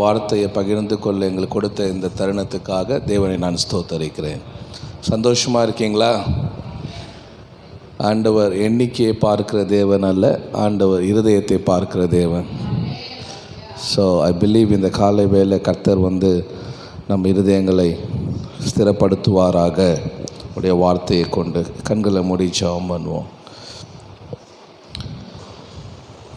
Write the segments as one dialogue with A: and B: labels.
A: வார்த்தையை பகிர்ந்து கொள்ள எங்களுக்கு கொடுத்த இந்த தருணத்துக்காக தேவனை நான் ஸ்தோத்தரிக்கிறேன். சந்தோஷமாக இருக்கீங்களா? ஆண்டவர் எண்ணிக்கையை பார்க்கிற தேவன் அல்ல, ஆண்டவர் இருதயத்தை பார்க்கிற தேவன். ஸோ ஐ பிலீவ் இந்த காலை வேளை கர்த்தர் நம்ம இருதயங்களை ஸ்திரப்படுத்துவாராக. உடைய வார்த்தையை கொண்டு கண்களை மூடி ஜெபம் பண்ணுவோம்.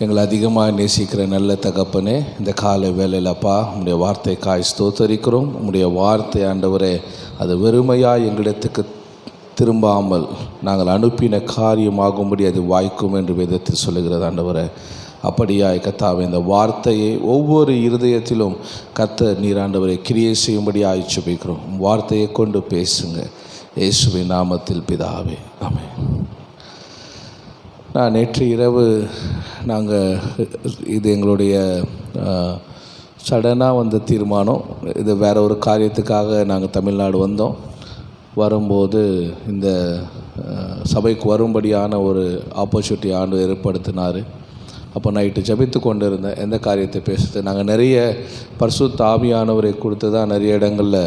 A: எங்களை அதிகமாக நேசிக்கிற நல்ல தகப்பனே, இந்த காலை வேளையிலப்பா உம்முடைய வார்த்தைக்காய் ஸ்தோத்தரிக்கிறோம். உம்முடைய வார்த்தை ஆண்டவரே அது வெறுமையாக எங்களிடத்துக்கு திரும்பாமல் நாங்கள் அனுப்பின காரியமாகும்படி அது வாய்க்கும் என்று வேதத்தில் சொல்லுகிறது ஆண்டவரே. அப்படியாய் கர்த்தாவே இந்த வார்த்தையை ஒவ்வொரு இருதயத்திலும் கர்த்தர் நீர் ஆண்டவரை கிரியை செய்யும்படி ஜெபிக்கிறோம். வார்த்தையை கொண்டு பேசுங்க, இயேசுவின் நாமத்தில் பிதாவே, ஆமென். நான் நேற்று இரவு இது எங்களுடைய சடனாக வந்த தீர்மானம். இது வேறு ஒரு காரியத்துக்காக நாங்கள் தமிழ்நாடு வந்தோம். வரும்போது இந்த சபைக்கு வரும்படியான ஒரு ஆப்பர்ச்சுனிட்டி ஆண்டு ஏற்படுத்தினார். அப்போ நைட்டு ஜபித்து கொண்டு இருந்தேன். எந்த காரியத்தை பேசுறது, நாங்கள் நிறைய பரிசுத்த ஆவியானவரை கொடுத்து தான் நிறைய இடங்களில்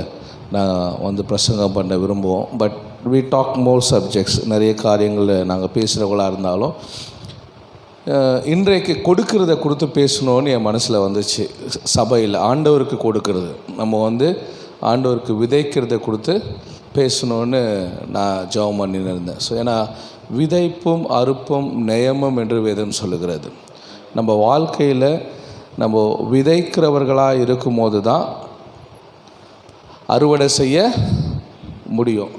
A: நான் பிரசங்கம் பண்ண விரும்புவோம். But we talk more subjects. நிறைய காரியங்களில் நாங்கள் பேசுகிறவங்களாக இருந்தாலும் இன்றைக்கு கொடுக்கறத கொடுத்து பேசணுன்னு என் மனசில் வந்துச்சு. சபையில் ஆண்டவருக்கு கொடுக்கறது, நம்ம ஆண்டவருக்கு விதைக்கிறத கொடுத்து பேசணுன்னு நான் ஜெபம் பண்ணின்னு இருந்தேன். ஸோ ஏன்னா விதைப்பும் அறுப்பும் நியமம் என்று வேதம் சொல்லுகிறது. நம்ம வாழ்க்கையில் நம்ம விதைக்கிறவர்களாக இருக்கும்போது தான் அறுவடை செய்ய முடியும்.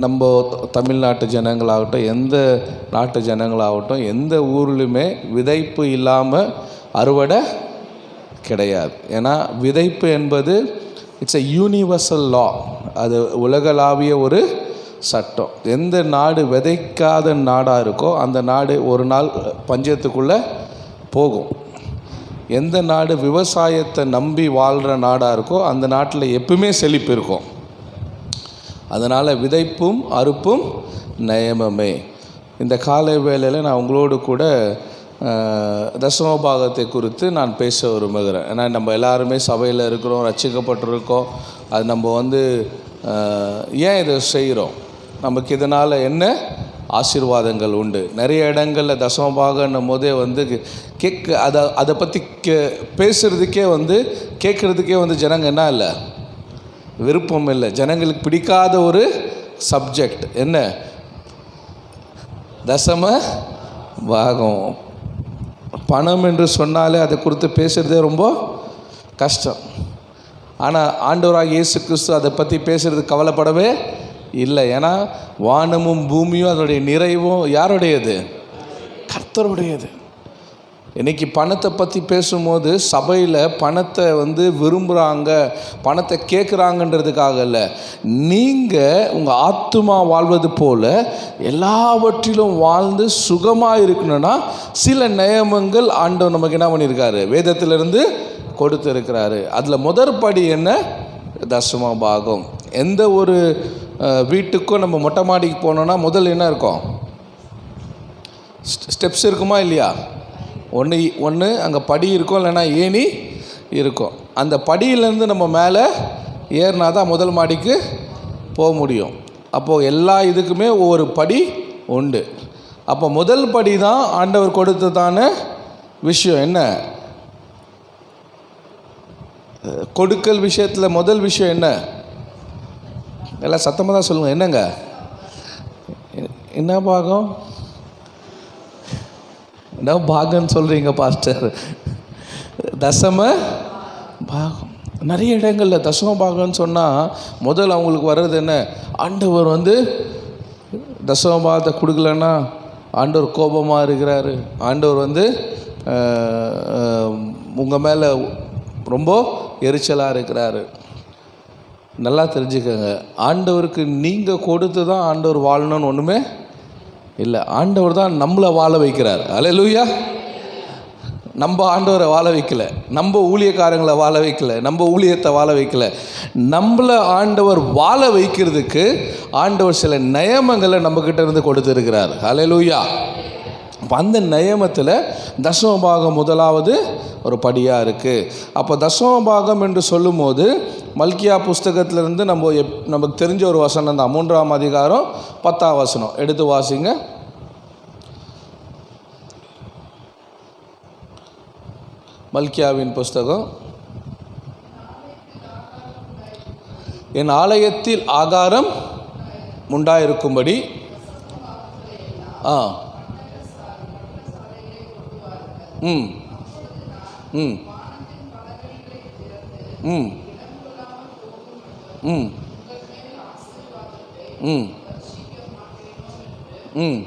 A: நம்ம தமிழ்நாட்டு ஜனங்களாகட்டும், எந்த நாட்டு ஜனங்களாகட்டும், எந்த ஊர்லையுமே விதைப்பு இல்லாமல் அறுவடை கிடையாது. ஏன்னா விதைப்பு என்பது இட்ஸ் எ யூனிவர்சல் லா. அது உலகளாவிய ஒரு சட்டம். எந்த நாடு விதைக்காத நாடாக இருக்கோ அந்த நாடு ஒரு நாள் பஞ்சத்துக்குள்ளே போகும். எந்த நாடு விவசாயத்தை நம்பி வாழ்கிற நாடாக இருக்கோ அந்த நாட்டில் எப்பவுமே செழிப்பு இருக்கும். அதனால் விதைப்பும் அறுப்பும் நியமமே. இந்த காலை வேளையில் நான் உங்களோடு கூட தசமபாகத்தை குறித்து நான் பேச விரும்புகிறேன். ஏன்னா நம்ம எல்லாருமே சபையில் இருக்கிறோம், ரட்சிக்கப்பட்டிருக்கோம். அது நம்ம ஏன் இதை செய்கிறோம், நமக்கு இதனால் என்ன ஆசீர்வாதங்கள் உண்டு. நிறைய இடங்களில் தசமபாகன்னும் போதே அதை பற்றி பேசுகிறதுக்கே கேட்குறதுக்கே ஜனங்க என்ன இல்லை, விருப்பம் இல்லை. ஜனங்களுக்கு பிடிக்காத ஒரு சப்ஜெக்ட் என்ன, தசம பாகம். பணம் என்று சொன்னாலே அதை குறித்து பேசுகிறதே ரொம்ப கஷ்டம். ஆனால் ஆண்டவராகிய இயேசு கிறிஸ்து அதை பற்றி பேசுகிறது கவலைப்படவே இல்லை. ஏன்னா வானமும் பூமியும் அதனுடைய நிறைவும் யாருடையது? கர்த்தருடையது. இன்றைக்கி பணத்தை பற்றி பேசும்போது சபையில் பணத்தை விரும்புகிறாங்க, பணத்தை கேட்குறாங்கன்றதுக்காக இல்லை. நீங்கள் உங்கள் ஆத்துமா வாழ்வது போல் எல்லாவற்றிலும் வாழ்ந்து சுகமாக இருக்கணும்னா சில நியமங்கள் ஆண்டவர் நமக்கு என்ன பண்ணியிருக்காரு, வேதத்திலிருந்து கொடுத்துருக்கிறாரு. அதில் முதற்படி என்ன, தசம பாகம். எந்த ஒரு வீட்டுக்கும் நம்ம மொட்டை மாடிக்கு போனோன்னா முதல் என்ன இருக்கும், ஸ்டெப்ஸ் இருக்குமா இல்லையா? ஒன்று அங்கே படி இருக்கும், இல்லைன்னா ஏணி இருக்கும். அந்த படியிலேருந்து நம்ம மேலே ஏறினா தான் முதல் மாடிக்கு போக முடியும். அப்போது எல்லா இதுக்குமே ஒவ்வொரு படி உண்டு. அப்போ முதல் படி தான் ஆண்டவர் கொடுத்ததான விஷயம். என்ன கொடுக்கல் விஷயத்தில் முதல் விஷயம் என்ன? எல்லாம் சத்தமாக தான் சொல்லுங்கள். என்னங்க, என்ன பாகம்? என்ன பாகம்னு சொல்கிறீங்க பாஸ்டர்? தசம பாகம். நிறைய இடங்களில் தசம பாகம்னு சொன்னால் முதல் அவங்களுக்கு வர்றது என்ன, ஆண்டவர் தசம பாகத்தை கொடுக்கலன்னா ஆண்டவர் கோபமாக இருக்கிறாரு, ஆண்டவர் உங்கள் மேலே ரொம்ப எரிச்சலாக இருக்கிறாரு. நல்லா தெரிஞ்சுக்கங்க, ஆண்டவருக்கு நீங்கள் கொடுத்து தான் ஆண்டவர் வாழணும்னு ஒன்றுமே இல்லை. ஆண்டவர் தான் நம்மளை வாழ வைக்கிறார். அல்லேலூயா. நம்ம ஆண்டவரை வாழ வைக்கல, நம்ம ஊழியக்காரங்களை வாழ வைக்கல, நம்ம ஊழியத்தை வாழ வைக்கல. நம்மளை ஆண்டவர் வாழ வைக்கிறதுக்கு ஆண்டவர் சில நியமங்களை நம்மக்கிட்ட இருந்து கொடுத்துருக்கிறார். அல்லேலூயா. அந்த நியமத்தில் தசமபாகம் முதலாவது ஒரு படியாக இருக்குது. அப்போ தசமபாகம் என்று சொல்லும்போது மல்கியா புஸ்தகத்திலேருந்து நமக்கு தெரிஞ்ச ஒரு வசனம் தான், 3ஆம் அதிகாரம் 10ஆம் வசனம். எடுத்து வாசிங்க. மல்கியாவின் புஸ்தகம். என் ஆலயத்தில் ஆகாரம் உண்டாயிருக்கும்படி ம் ம் ம் ம் ம் ம்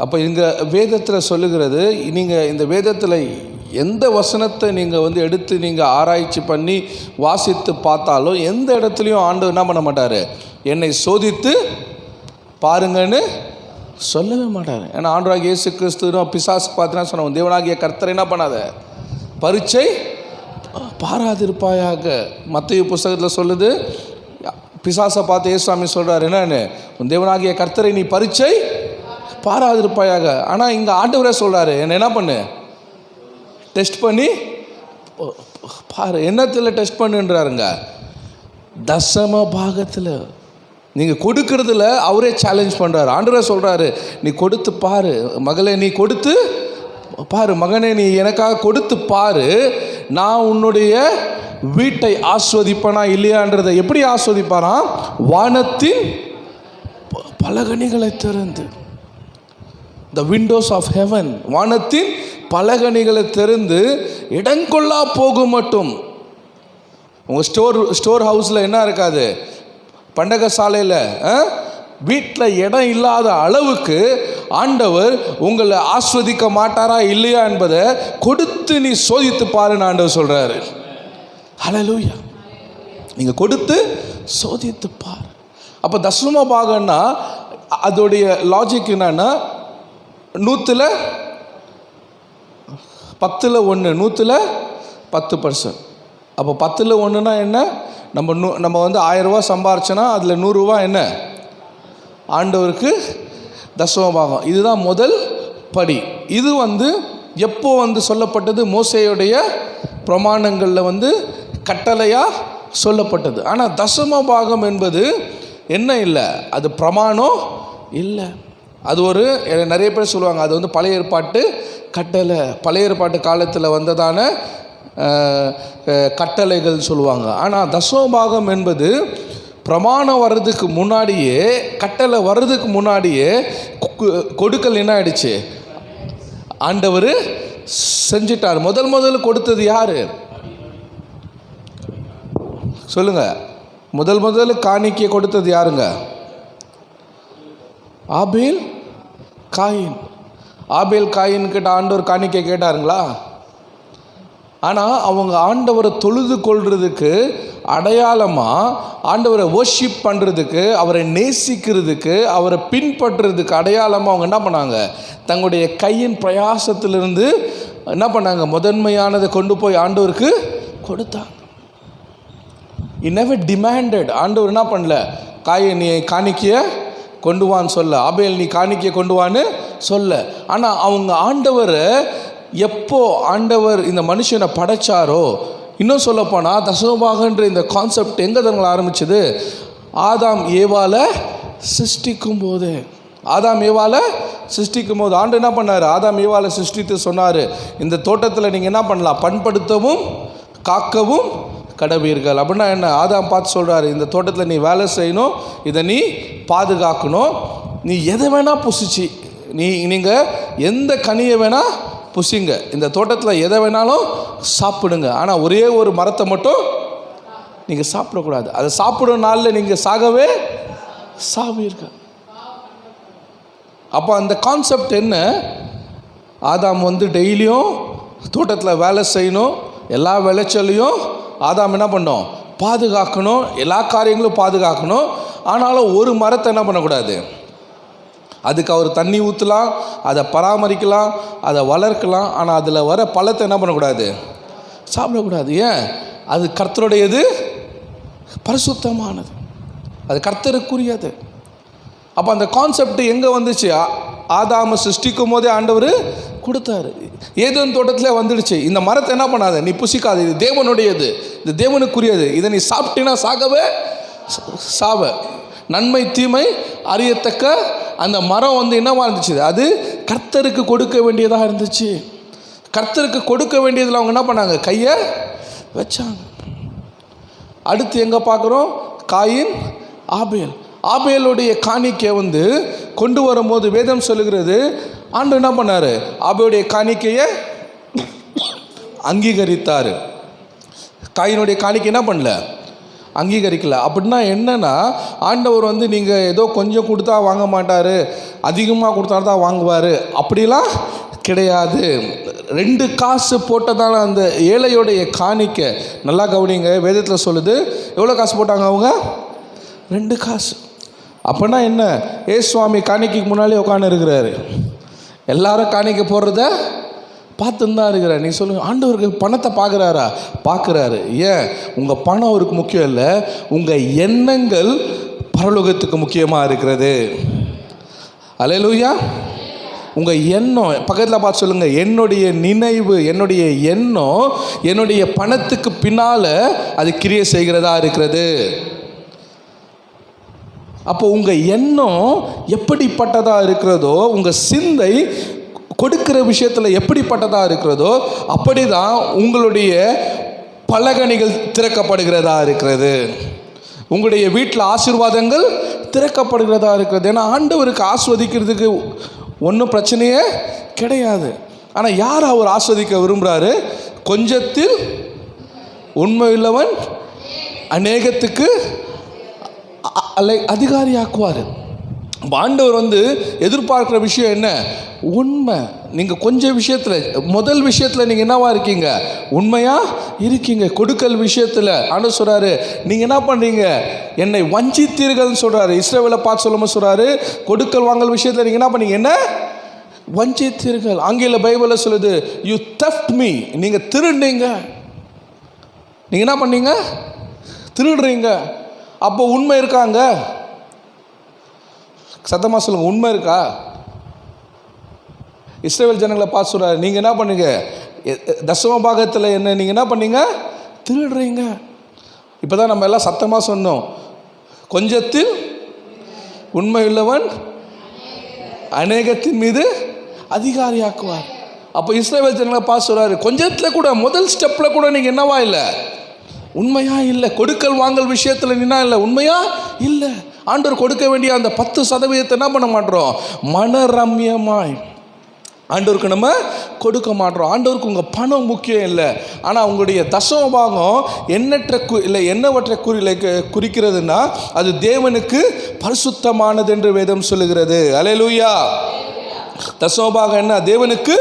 A: அப்போ இங்கே வேதத்தில் சொல்லுகிறது, நீங்கள் இந்த வேதத்தில் எந்த வசனத்தை நீங்கள் எடுத்து நீங்கள் ஆராய்ச்சி பண்ணி வாசித்து பார்த்தாலும் எந்த இடத்துலையும் ஆண்டவர் என்ன பண்ண மாட்டார், என்னை சோதித்து பாருங்கன்னு சொல்லவே மாட்டார். ஏன்னா ஆண்டவராகிய இயேசு கிறிஸ்து பிசாசு பார்த்தீங்கன்னா சொன்ன, தேவனாகிய கர்த்தரை என்ன பண்ணாத, பரீட்சை பாராதிருப்பாயாக. மத்தேயு புஸ்தகத்தில் சொல்லுது, பிசாசை பார்த்து இயேசுசாமி சொல்கிறார், என்னன்னு, தேவனாகிய கர்த்தரை நீ பரீட்சை பாராதிருப்பாயாக. ஆனால் இங்கே ஆண்டவரே சொல்கிறாரு, என்ன பண்ணு, டெஸ்ட் பண்ணி பாரு. என்னத்தில் டெஸ்ட் பண்ணுன்றாருங்க, தசம பாகத்தில். நீங்கள் கொடுக்கறதுல அவரே சேலஞ்ச் பண்ணுறாரு. ஆண்டவரே சொல்கிறாரு, நீ கொடுத்து பாரு மகளே, நீ கொடுத்து பாரு மகனே, நீ எனக்காக கொடுத்து பாரு, நான் உன்னுடைய வீட்டை ஆஸ்வதிப்பனா இல்லையான்றதை. எப்படி ஆஸ்வதிப்பானா, வானத்தின் பலகணிகளை திறந்து, த விண்டோஸ் ஆஃப் ஹெவன், வானத்தின் பலகணிகளை திறந்து இடங்கொள்ளா போகும் மட்டும். உங்கள் ஸ்டோர் ஹவுஸில் என்ன இருக்காது, பண்டக சாலையில் வீட்டில் இடம் இல்லாத அளவுக்கு ஆண்டவர் உங்களை ஆஸ்வதிக்க மாட்டாரா இல்லையா என்பதை கொடுத்து நீ சோதித்து பாருன்னு ஆண்டவர் சொல்கிறாரு. ஹல்லேலூயா. நீங்கள் கொடுத்து சோதித்து பாரு. அப்போ தசம பாகம்னா அதோடைய லாஜிக் என்னன்னா, 100ல் 10ல் 1, 100ல் 10%. அப்போ 10ல் 1ன்னா என்ன, நம்ம 1000 ரூபா சம்பாரிச்சோன்னா அதில் 100 ரூபா என்ன, ஆண்டவருக்கு தசம பாகம். இதுதான் முதல் படி. இது எப்போ சொல்லப்பட்டது, மோசேயுடைய பிரமாணங்களில் கட்டளையாக சொல்லப்பட்டது. ஆனால் தசம பாகம் என்பது என்ன இல்லை, அது பிரமாணம் இல்லை. அது நிறைய பேர் சொல்லுவாங்க, அது பழைய ஏற்பாட்டு கட்டளை, பழைய ஏற்பாட்டு காலத்தில் வந்ததான கட்டளைகள் சொல்லுவாங்க. ஆனால் தசமபாகம் என்பது பிரமாணம் வர்றதுக்கு முன்னாடியே, கட்டளை வர்றதுக்கு முன்னாடியே கொடுக்கல் என்ன ஆயிடுச்சு, ஆண்டவர் செஞ்சிட்டார். முதல் கொடுத்தது யாரு சொல்லுங்க, முதல் காணிக்கை கொடுத்தது யாருங்க, ஆபேல் காயின். ஆபேல் காயின் கிட்ட ஆண்டவர் காணிக்கை கேட்டாருங்களா? ஆனால் அவங்க ஆண்டவரை தொழுது கொள்றதுக்கு அடையாளமாக, ஆண்டவரை வர்ஷிப் பண்ணுறதுக்கு, அவரை நேசிக்கிறதுக்கு, அவரை பின்பற்றுறதுக்கு அடையாளமாக அவங்க என்ன பண்ணாங்க, தங்களுடைய கையின் பிரயாசத்திலிருந்து என்ன பண்ணாங்க, முதன்மையானதை கொண்டு போய் ஆண்டவருக்கு கொடுத்தாங்க. He never demanded. ஆண்டவர் என்ன பண்ணல, நீ காணிக்கையை கொண்டு வான்னு சொல்ல, ஆபேல் நீ காணிக்கையை கொண்டு வான்னு சொல்ல. ஆனால் அவங்க ஆண்டவரை எப்போ ஆண்டவர் இந்த மனுஷனை படைச்சாரோ, இன்னும் சொல்லப்போனால் தசமபாகன்ற இந்த கான்செப்ட் எங்கே தங்களை ஆரம்பிச்சது, ஆதாம் ஏவாளை சிருஷ்டிக்கும் போது. ஆதாம் ஏவாளை சிருஷ்டிக்கும் போது ஆண்டு என்ன பண்ணார், ஆதாம் ஏவாளை சிருஷ்டித்து சொன்னார், இந்த தோட்டத்தில் நீங்கள் என்ன பண்ணலாம், பண்படுத்தவும் காக்கவும் கடவீர்கள். அப்படின்னா என்ன, ஆதாம் பார்த்து சொல்கிறாரு, இந்த தோட்டத்தில் நீ வேலை செய்யணும், இதை நீ பாதுகாக்கணும், நீ எதை வேணால் புசிச்சு, நீங்கள் எந்த கனியை வேணால் புசிங்க, இந்த தோட்டத்தில் எதை வேணாலும் சாப்பிடுங்க, ஆனால் ஒரே ஒரு மரத்தை மட்டும் நீங்கள் சாப்பிடக்கூடாது, அதை சாப்பிடும் நாளில் நீங்கள் சாகவே சாவீர்கள். அப்போ அந்த கான்செப்ட் என்ன, ஆதாம் டெய்லியும் தோட்டத்தில் வேலை செய்யணும், எல்லா விளைச்சலையும் ஆதாம் என்ன பண்ணோம், பாதுகாக்கணும், எல்லா காரியங்களும் பாதுகாக்கணும். ஆனாலும் ஒரு மரத்தை என்ன பண்ணக்கூடாது, அதுக்கு அவர் தண்ணி ஊற்றலாம், அதை பராமரிக்கலாம், அதை வளர்க்கலாம், ஆனால் அதில் வர பழத்தை என்ன பண்ணக்கூடாது, சாப்பிடக்கூடாது. ஏன், அது கர்த்தருடையது, பரிசுத்தமானது, அது கர்த்தருக்குரியது. அப்போ அந்த கான்செப்ட் எங்கே வந்துச்சு? ஆதாம சிருஷ்டிக்கும் போதே ஆண்டவர் கொடுத்தாரு. ஏதேன் தோட்டத்தில் வந்துடுச்சு, இந்த மரத்தை என்ன பண்ணாத, நீ புசிக்காது, இது தேவனுடையது, இது தேவனுக்குரியது, இதை நீ சாப்பிட்டீங்கன்னா சாகவே சாவ. நன்மை தீமை அறியத்தக்க அந்த மரம் என்னவா இருந்துச்சு? அது கர்த்தருக்கு கொடுக்க வேண்டியதாக இருந்துச்சு. கர்த்தருக்கு கொடுக்க வேண்டியதில் அவங்க என்ன பண்ணாங்க? கையை வச்சாங்க. அடுத்து எங்கே பார்க்குறோம்? காயின் ஆபேல். ஆபேலுடைய காணிக்கை கொண்டு வரும்போது வேதம் சொல்லுகிறது, ஆண்டவர் என்ன பண்ணார்? ஆபேலுடைய காணிக்கையை அங்கீகரித்தார். காயினுடைய காணிக்கை என்ன பண்ணல? அங்கீகரிக்கல. அப்படின்னா என்னன்னா, ஆண்டவர் நீங்கள் ஏதோ கொஞ்சம் கொடுத்தா வாங்க மாட்டார், அதிகமாக கொடுத்தா தான் வாங்குவார், அப்படிலாம் கிடையாது. 2 காசு போட்டதான அந்த ஏழையோடைய காணிக்கை, நல்லா கவனிங்க, வேதத்தில் சொல்லுது. எவ்வளோ காசு போட்டாங்க அவங்க? 2 காசு. அப்படின்னா என்ன? சுவாமி காணிக்கைக்கு முன்னாலே உட்காந்து இருக்கிறாரு, எல்லாரும் காணிக்கை போடுறத பார்த்துன்னு தான் இருக்கிறார். நீ சொல்லுங்கள், ஆண்டவருக்கு பணத்தை பார்க்குறாரா? பார்க்குறாரு. ஏன்? உங்கள் பணம் அவருக்கு முக்கியம் இல்லை, உங்கள் எண்ணங்கள் பரலோகத்துக்கு முக்கியமாக இருக்கிறது. அல்லேலூயா. உங்கள் எண்ணம், பக்கத்தில் பார்த்து சொல்லுங்கள், என்னுடைய நினைவு, என்னுடைய எண்ணம் என்னுடைய பணத்துக்கு பின்னால் அது கிரியை செய்கிறதா இருக்கிறது. அப்போ உங்கள் எண்ணம் எப்படிப்பட்டதாக இருக்கிறதோ, உங்கள் சிந்தை கொடுக்கிற விஷயத்தில் எப்படிப்பட்டதாக இருக்கிறதோ, அப்படி தான் உங்களுடைய பலகணிகள் திறக்கப்படுகிறதா இருக்கிறது. உங்களுடைய வீட்டில் ஆசீர்வாதங்கள் திறக்கப்படுகிறதா இருக்கிறது. ஏன்னா ஆண்டவருக்கு ஆஸ்வதிக்கிறதுக்கு ஒன்றும் பிரச்சனையே கிடையாது. ஆனால் யார் அவர் ஆஸ்வதிக்க விரும்புகிறாரு? கொஞ்சத்தில் உண்மையுள்ளவன் அநேகத்துக்கு அதிகாரியாக்குவார். ஆண்டவர் எதிர்பார்க்குற விஷயம் என்ன? உண்மை. நீங்கள் கொஞ்சம் விஷயத்தில், முதல் விஷயத்தில் நீங்கள் என்னவா இருக்கீங்க? உண்மையாக இருக்கீங்க. கொடுக்கல் விஷயத்தில் ஆண்டவர் சொல்கிறாரு, நீங்கள் என்ன பண்ணுறீங்க? என்னை வஞ்சித்தீர்கள்னு சொல்கிறாரு. இஸ்ரவேலை பார்த்து சொல்லும்போது சொல்கிறாரு, கொடுக்கல் வாங்கல் விஷயத்தில் நீங்கள் என்ன பண்ணீங்க? என்ன வஞ்சித்தீர்கள். ஆங்கில பைபிளில் சொல்லுது, யூ theft me. நீங்கள் திருடுனீங்க. நீங்கள் என்ன பண்ணீங்க? திருடுறீங்க. அப்போ உண்மை இருக்காங்க? சத்தமாக சொல்லுங்கள், உண்மை இருக்கா? இஸ்ரவேல் ஜனங்களை பார்த்து சொல்கிறாரு, நீங்கள் என்ன பண்ணுங்க? தசம பாகத்தில் என்ன நீங்கள் என்ன பண்ணீங்க? திருடுறீங்க. இப்போ தான் நம்ம எல்லாம் சத்தமாக சொன்னோம், கொஞ்சத்தில் உண்மையுள்ளவன் அநேகத்தின் மீது அதிகாரியாக்குவார். அப்போ இஸ்ரவேல் ஜனங்களை பார்த்து சொல்கிறாரு, கொஞ்சத்தில் கூட, முதல் ஸ்டெப்பில் கூட நீங்கள் என்னவா இல்லை? உண்மையா இல்லை. கொடுக்கல் வாங்கல் விஷயத்தில் நின்னா இல்லை, உண்மையா இல்லை. ஆண்டவர் கொடுக்க வேண்டிய அந்த 10% என்ன பண்ண மாட்டோம்? மனரம்யமாய் ஆண்டவருக்கு நம்ம கொடுக்க மாட்டோம். ஆண்டவருக்கு உங்கள் பணம் முக்கியம் இல்லை, ஆனால் உங்களுடைய தசம பாகம் எண்ணற்ற இல்லை என்னவற்றை குறிக்கிறதுனா அது தேவனுக்கு பரிசுத்தமானது என்று வேதம் சொல்லுகிறது. அல்லேலூயா. தசம பாகம் என்ன? தேவனுக்கு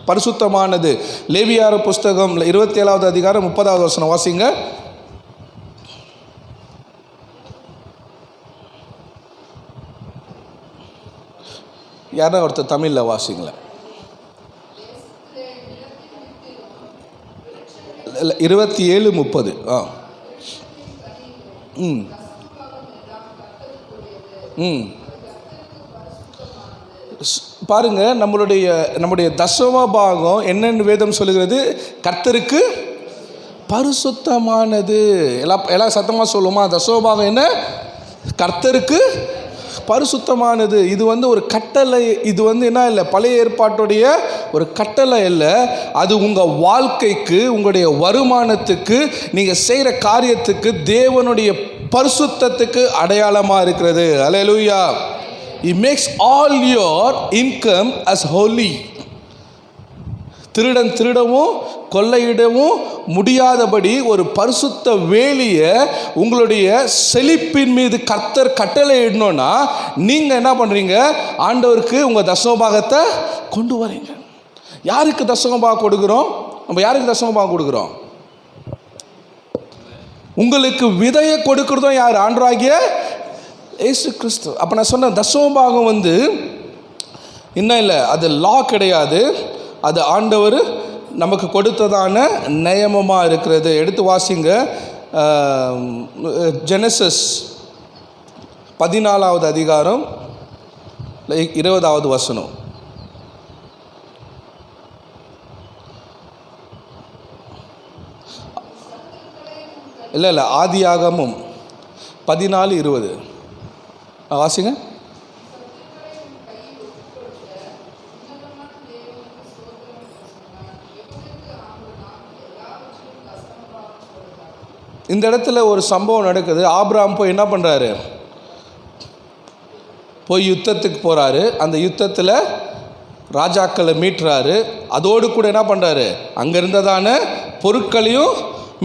A: பரிசுத்தமானது. லேவியார் புஸ்தகம் 27வது அதிகாரம் 30வது வசனம் வாசிங்க. யாரா ஒருத்தர் தமிழில் வாசிங்களேன். 27:30. பாருங்க, நம்முடைய தசம பாகம் என்னென்னு வேதம் சொல்லுகிறது? கர்த்தருக்கு பரிசுத்தமானது. எல்லாம் சத்தமாக சொல்லுமா? தசம பாகம் என்ன? கர்த்தருக்கு பரிசுத்தமானது. இது ஒரு கட்டளை. இது என்ன இல்லை, பழைய ஏற்பாட்டுடைய ஒரு கட்டளை இல்லை. அது உங்கள் வாழ்க்கைக்கு, உங்களுடைய வருமானத்துக்கு, நீங்கள் செய்கிற காரியத்துக்கு, தேவனுடைய பரிசுத்தத்துக்கு அடையாளமாக இருக்கிறது. அல்லேலூயா. He makes all your income as holy. திருடன் திருடவும் கொள்ளையிடவும் முடியாதபடி ஒரு பரிசுத்த வேலியை உங்களுடைய செழிப்பின் மீது கர்த்தர் கட்டளை இடணும்னா நீங்கள் என்ன பண்ணுறீங்க? ஆண்டவருக்கு உங்கள் தசமபாகத்தை கொண்டு வரீங்க. யாருக்கு தசமபாகம் கொடுக்குறோம்? நம்ம யாருக்கு தசமபாகம் கொடுக்குறோம்? உங்களுக்கு விதையை கொடுக்குறதும் யார்? ஆண்டவராகிய இயேசு கிறிஸ்து. அப்போ நான் சொன்ன தசமபாகம் இன்னும் இல்லை, அது லா கிடையாது, அது ஆண்டவர் நமக்கு கொடுத்ததான நியமமாக இருக்கிறது. எடுத்து வாசிங்க, ஜெனசிஸ் 14வது அதிகாரம் 20வது வசனம். இல்லை ஆதியாகமும் 14:20 வாசிங்க. இந்த இடத்துல ஒரு சம்பவம் நடக்குது. ஆபிரகாம் போய் என்ன பண்ணுறாரு, போய் யுத்தத்துக்கு போகிறாரு. அந்த யுத்தத்தில் ராஜாக்களை மீட்டுறாரு. அதோடு கூட என்ன பண்ணுறாரு, அங்கே இருந்ததான பொருட்களையும்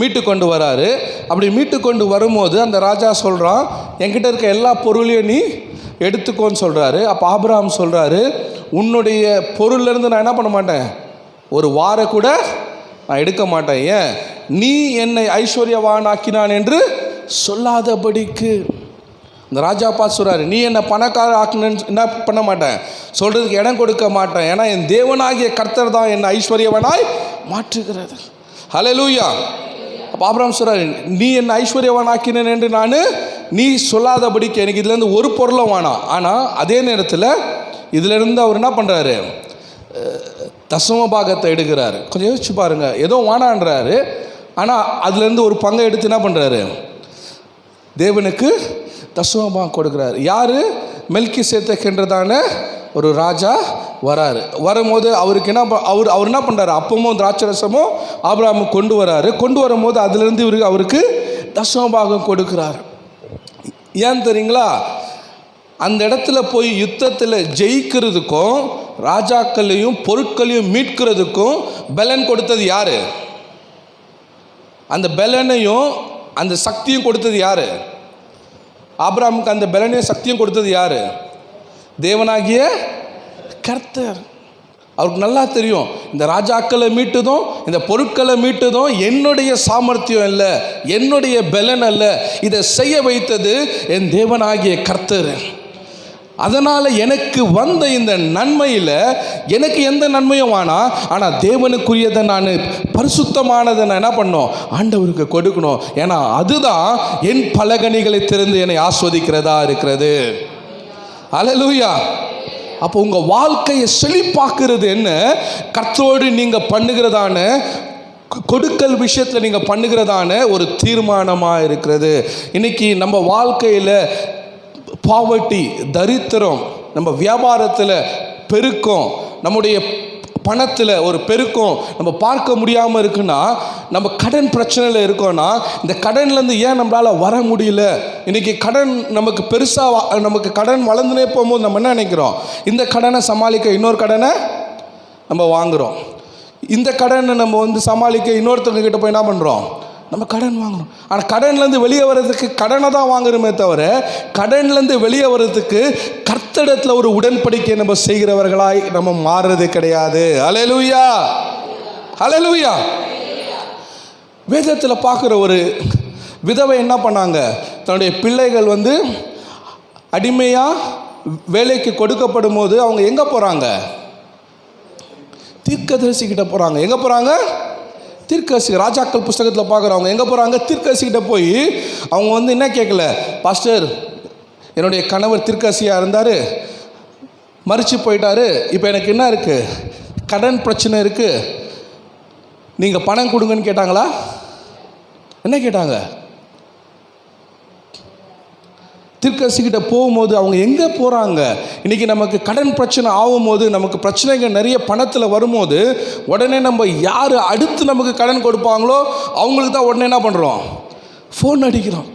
A: மீட்டு கொண்டு வராரு. அப்படி மீட்டு கொண்டு வரும்போது அந்த ராஜா சொல்கிறான், என்கிட்ட இருக்க எல்லா பொருளையும் நீ எடுத்துக்கோன்னு சொல்கிறாரு. அப்போ ஆபிரகாம் சொல்கிறாரு, உன்னுடைய பொருள்லேருந்து நான் என்ன பண்ண மாட்டேன், ஒரு வார கூட நான் எடுக்க மாட்டேன். ஏன், நீ என்னை ஐஸ்வர்யவான் ஆக்கினான் என்று சொல்லாதபடிக்கு. இந்த ராஜா பார்த்து சொல்கிறாரு, நீ என்னை பணக்கார ஆக்கினு என்ன பண்ண மாட்டேன், சொல்கிறதுக்கு இடம் கொடுக்க மாட்டேன். ஏன்னா என் தேவனாகிய கர்த்தர் தான் என்னை ஐஸ்வர்யவனாய் மாற்றுகிறது. ஹல்லேலூயா. அப்போ ஆபிரகாம் சொல்கிறாரு, நீ என்னை ஐஸ்வர்யவான் ஆக்கினேன் என்று நீ சொல்லாதபடிக்கு எனக்கு இதுலேருந்து ஒரு பொருளும் வேணாம். ஆனால் அதே நேரத்தில் இதிலேருந்து அவர் என்ன பண்ணுறாரு, தசம பாகத்தை எடுக்கிறாரு. கொஞ்சம் யோசிச்சு பாருங்கள், ஏதோ வானான்றாரு, ஆனால் அதுலேருந்து ஒரு பங்கை எடுத்து என்ன பண்ணுறாரு, தேவனுக்கு தசம பாகம் கொடுக்குறாரு. யார், மெல்கிசேதேக்குன்றதான ஒரு ராஜா வராரு. வரும்போது அவருக்கு அவர் என்ன பண்ணுறாரு, அப்பமும் திராட்சரசமும் ஆபிரகாமுக்கு கொண்டு வராரு. கொண்டு வரும்போது அதுலேருந்து அவருக்கு தசம பாகம் கொடுக்குறாரு. ஏன் தெரியுங்களா, அந்த இடத்துல போய் யுத்தத்தில் ஜெயிக்கிறதுக்கும் ராஜாக்களையும் பொருட்களையும் மீட்கிறதுக்கும் பலன் கொடுத்தது யார், அந்த பலனையும் அந்த சக்தியும் கொடுத்தது யார், ஆபிரகாமுக்கு அந்த பலனையும் சக்தியும் கொடுத்தது யார், தேவனாகிய கர்த்தர். அவருக்கு நல்லா தெரியும், இந்த ராஜாக்களை மீட்டதும் இந்த பொருட்களை மீட்டதும் என்னுடைய சாமர்த்தியம் இல்லை, என்னுடைய பலன் அல்ல, இதை செய்ய வைத்தது என் தேவனாகிய கர்த்தர். அதனால் எனக்கு வந்த இந்த நன்மையில் எனக்கு எந்த நன்மையும் வேணாம், ஆனால் தேவனுக்குரியதை நான் பரிசுத்தமானதை நான் என்ன பண்ணணும், ஆண்டவருக்கு கொடுக்கணும். ஏன்னா அதுதான் என் பலகணிகளை திறந்து என்னை ஆஸ்வதிக்கிறதா இருக்கிறது. ஹல்லேலூயா. அப்போ உங்கள் வாழ்க்கையை செழிப்பாக்குறது என்ன, கர்த்தரோடு நீங்கள் பண்ணுகிறதான கொடுக்கல் விஷயத்தில் நீங்கள் பண்ணுகிறதான ஒரு தீர்மானமாக இருக்கிறது. இன்றைக்கி நம்ம வாழ்க்கையில் பாவர்ட்டி, தரித்திரம், நம்ம வியாபாரத்தில் பெருக்கம், நம்முடைய பணத்தில் ஒரு பெருக்கம் நம்ம பார்க்க முடியாமல் இருக்குன்னா, நம்ம கடன் பிரச்சனையில் இருக்கோன்னா, இந்த கடன்லேருந்து ஏன் நம்மளால் வர முடியல, இன்றைக்கி கடன் நமக்கு பெருசாக நமக்கு கடன் வளர்ந்துனே போகும்போது நம்ம என்ன நினைக்கிறோம், இந்த கடனை சமாளிக்க இன்னொரு கடனை நம்ம வாங்குகிறோம், இந்த கடனை நம்ம சமாளிக்க இன்னொருத்தவங்க கிட்ட போய் என்ன பண்ணுறோம், நம்ம கடன் வாங்கணும். ஆனால் கடன்லேருந்து வெளியே வர்றதுக்கு கடனை தான் வாங்குறோமே தவிர, கடன்லேருந்து வெளியே வர்றதுக்கு கர்த்தரிடத்தில் ஒரு உடன்படிக்கை நம்ம செய்கிறவர்களாய் நம்ம மாறுறது கிடையாது. ஹல்லேலூயா, ஹல்லேலூயா. வேதத்தில் பார்க்குற ஒரு விதவை என்ன பண்ணாங்க, தன்னுடைய பிள்ளைகள் அடிமையாக வேலைக்கு கொடுக்கப்படும் போது அவங்க எங்கே போகிறாங்க, தீர்க்கதரிசிக்கிட்ட போகிறாங்க. எங்கே போகிறாங்க, தீர்க்கதரிசி. ராஜாக்கள் புஸ்தகத்தில் பார்க்குறவங்க எங்கே போகிறாங்க, தீர்க்கதரிசிக்கிட்ட போய் அவங்க என்ன கேட்கல, பாஸ்டர் என்னுடைய கணவர் தீர்க்கதரிசியாக இருந்தார், மறித்து போயிட்டார், இப்போ எனக்கு என்ன இருக்குது, கடன் பிரச்சனை இருக்குது, நீங்கள் பணம் கொடுங்கன்னு கேட்டாங்களா, என்ன கேட்டாங்க, தீர்க்கதரிசிக்கிட்ட போகும்போது அவங்க எங்கே போகிறாங்க. இன்றைக்கி நமக்கு கடன் பிரச்சனை ஆகும்போது, நமக்கு பிரச்சனைகள் நிறைய பணத்தில் வரும்போது, உடனே நம்ம யார் அடுத்து நமக்கு கடன் கொடுப்பாங்களோ அவங்களுக்கு தான் உடனே என்ன பண்ணுறோம், ஃபோன் அடிக்கிறோம்.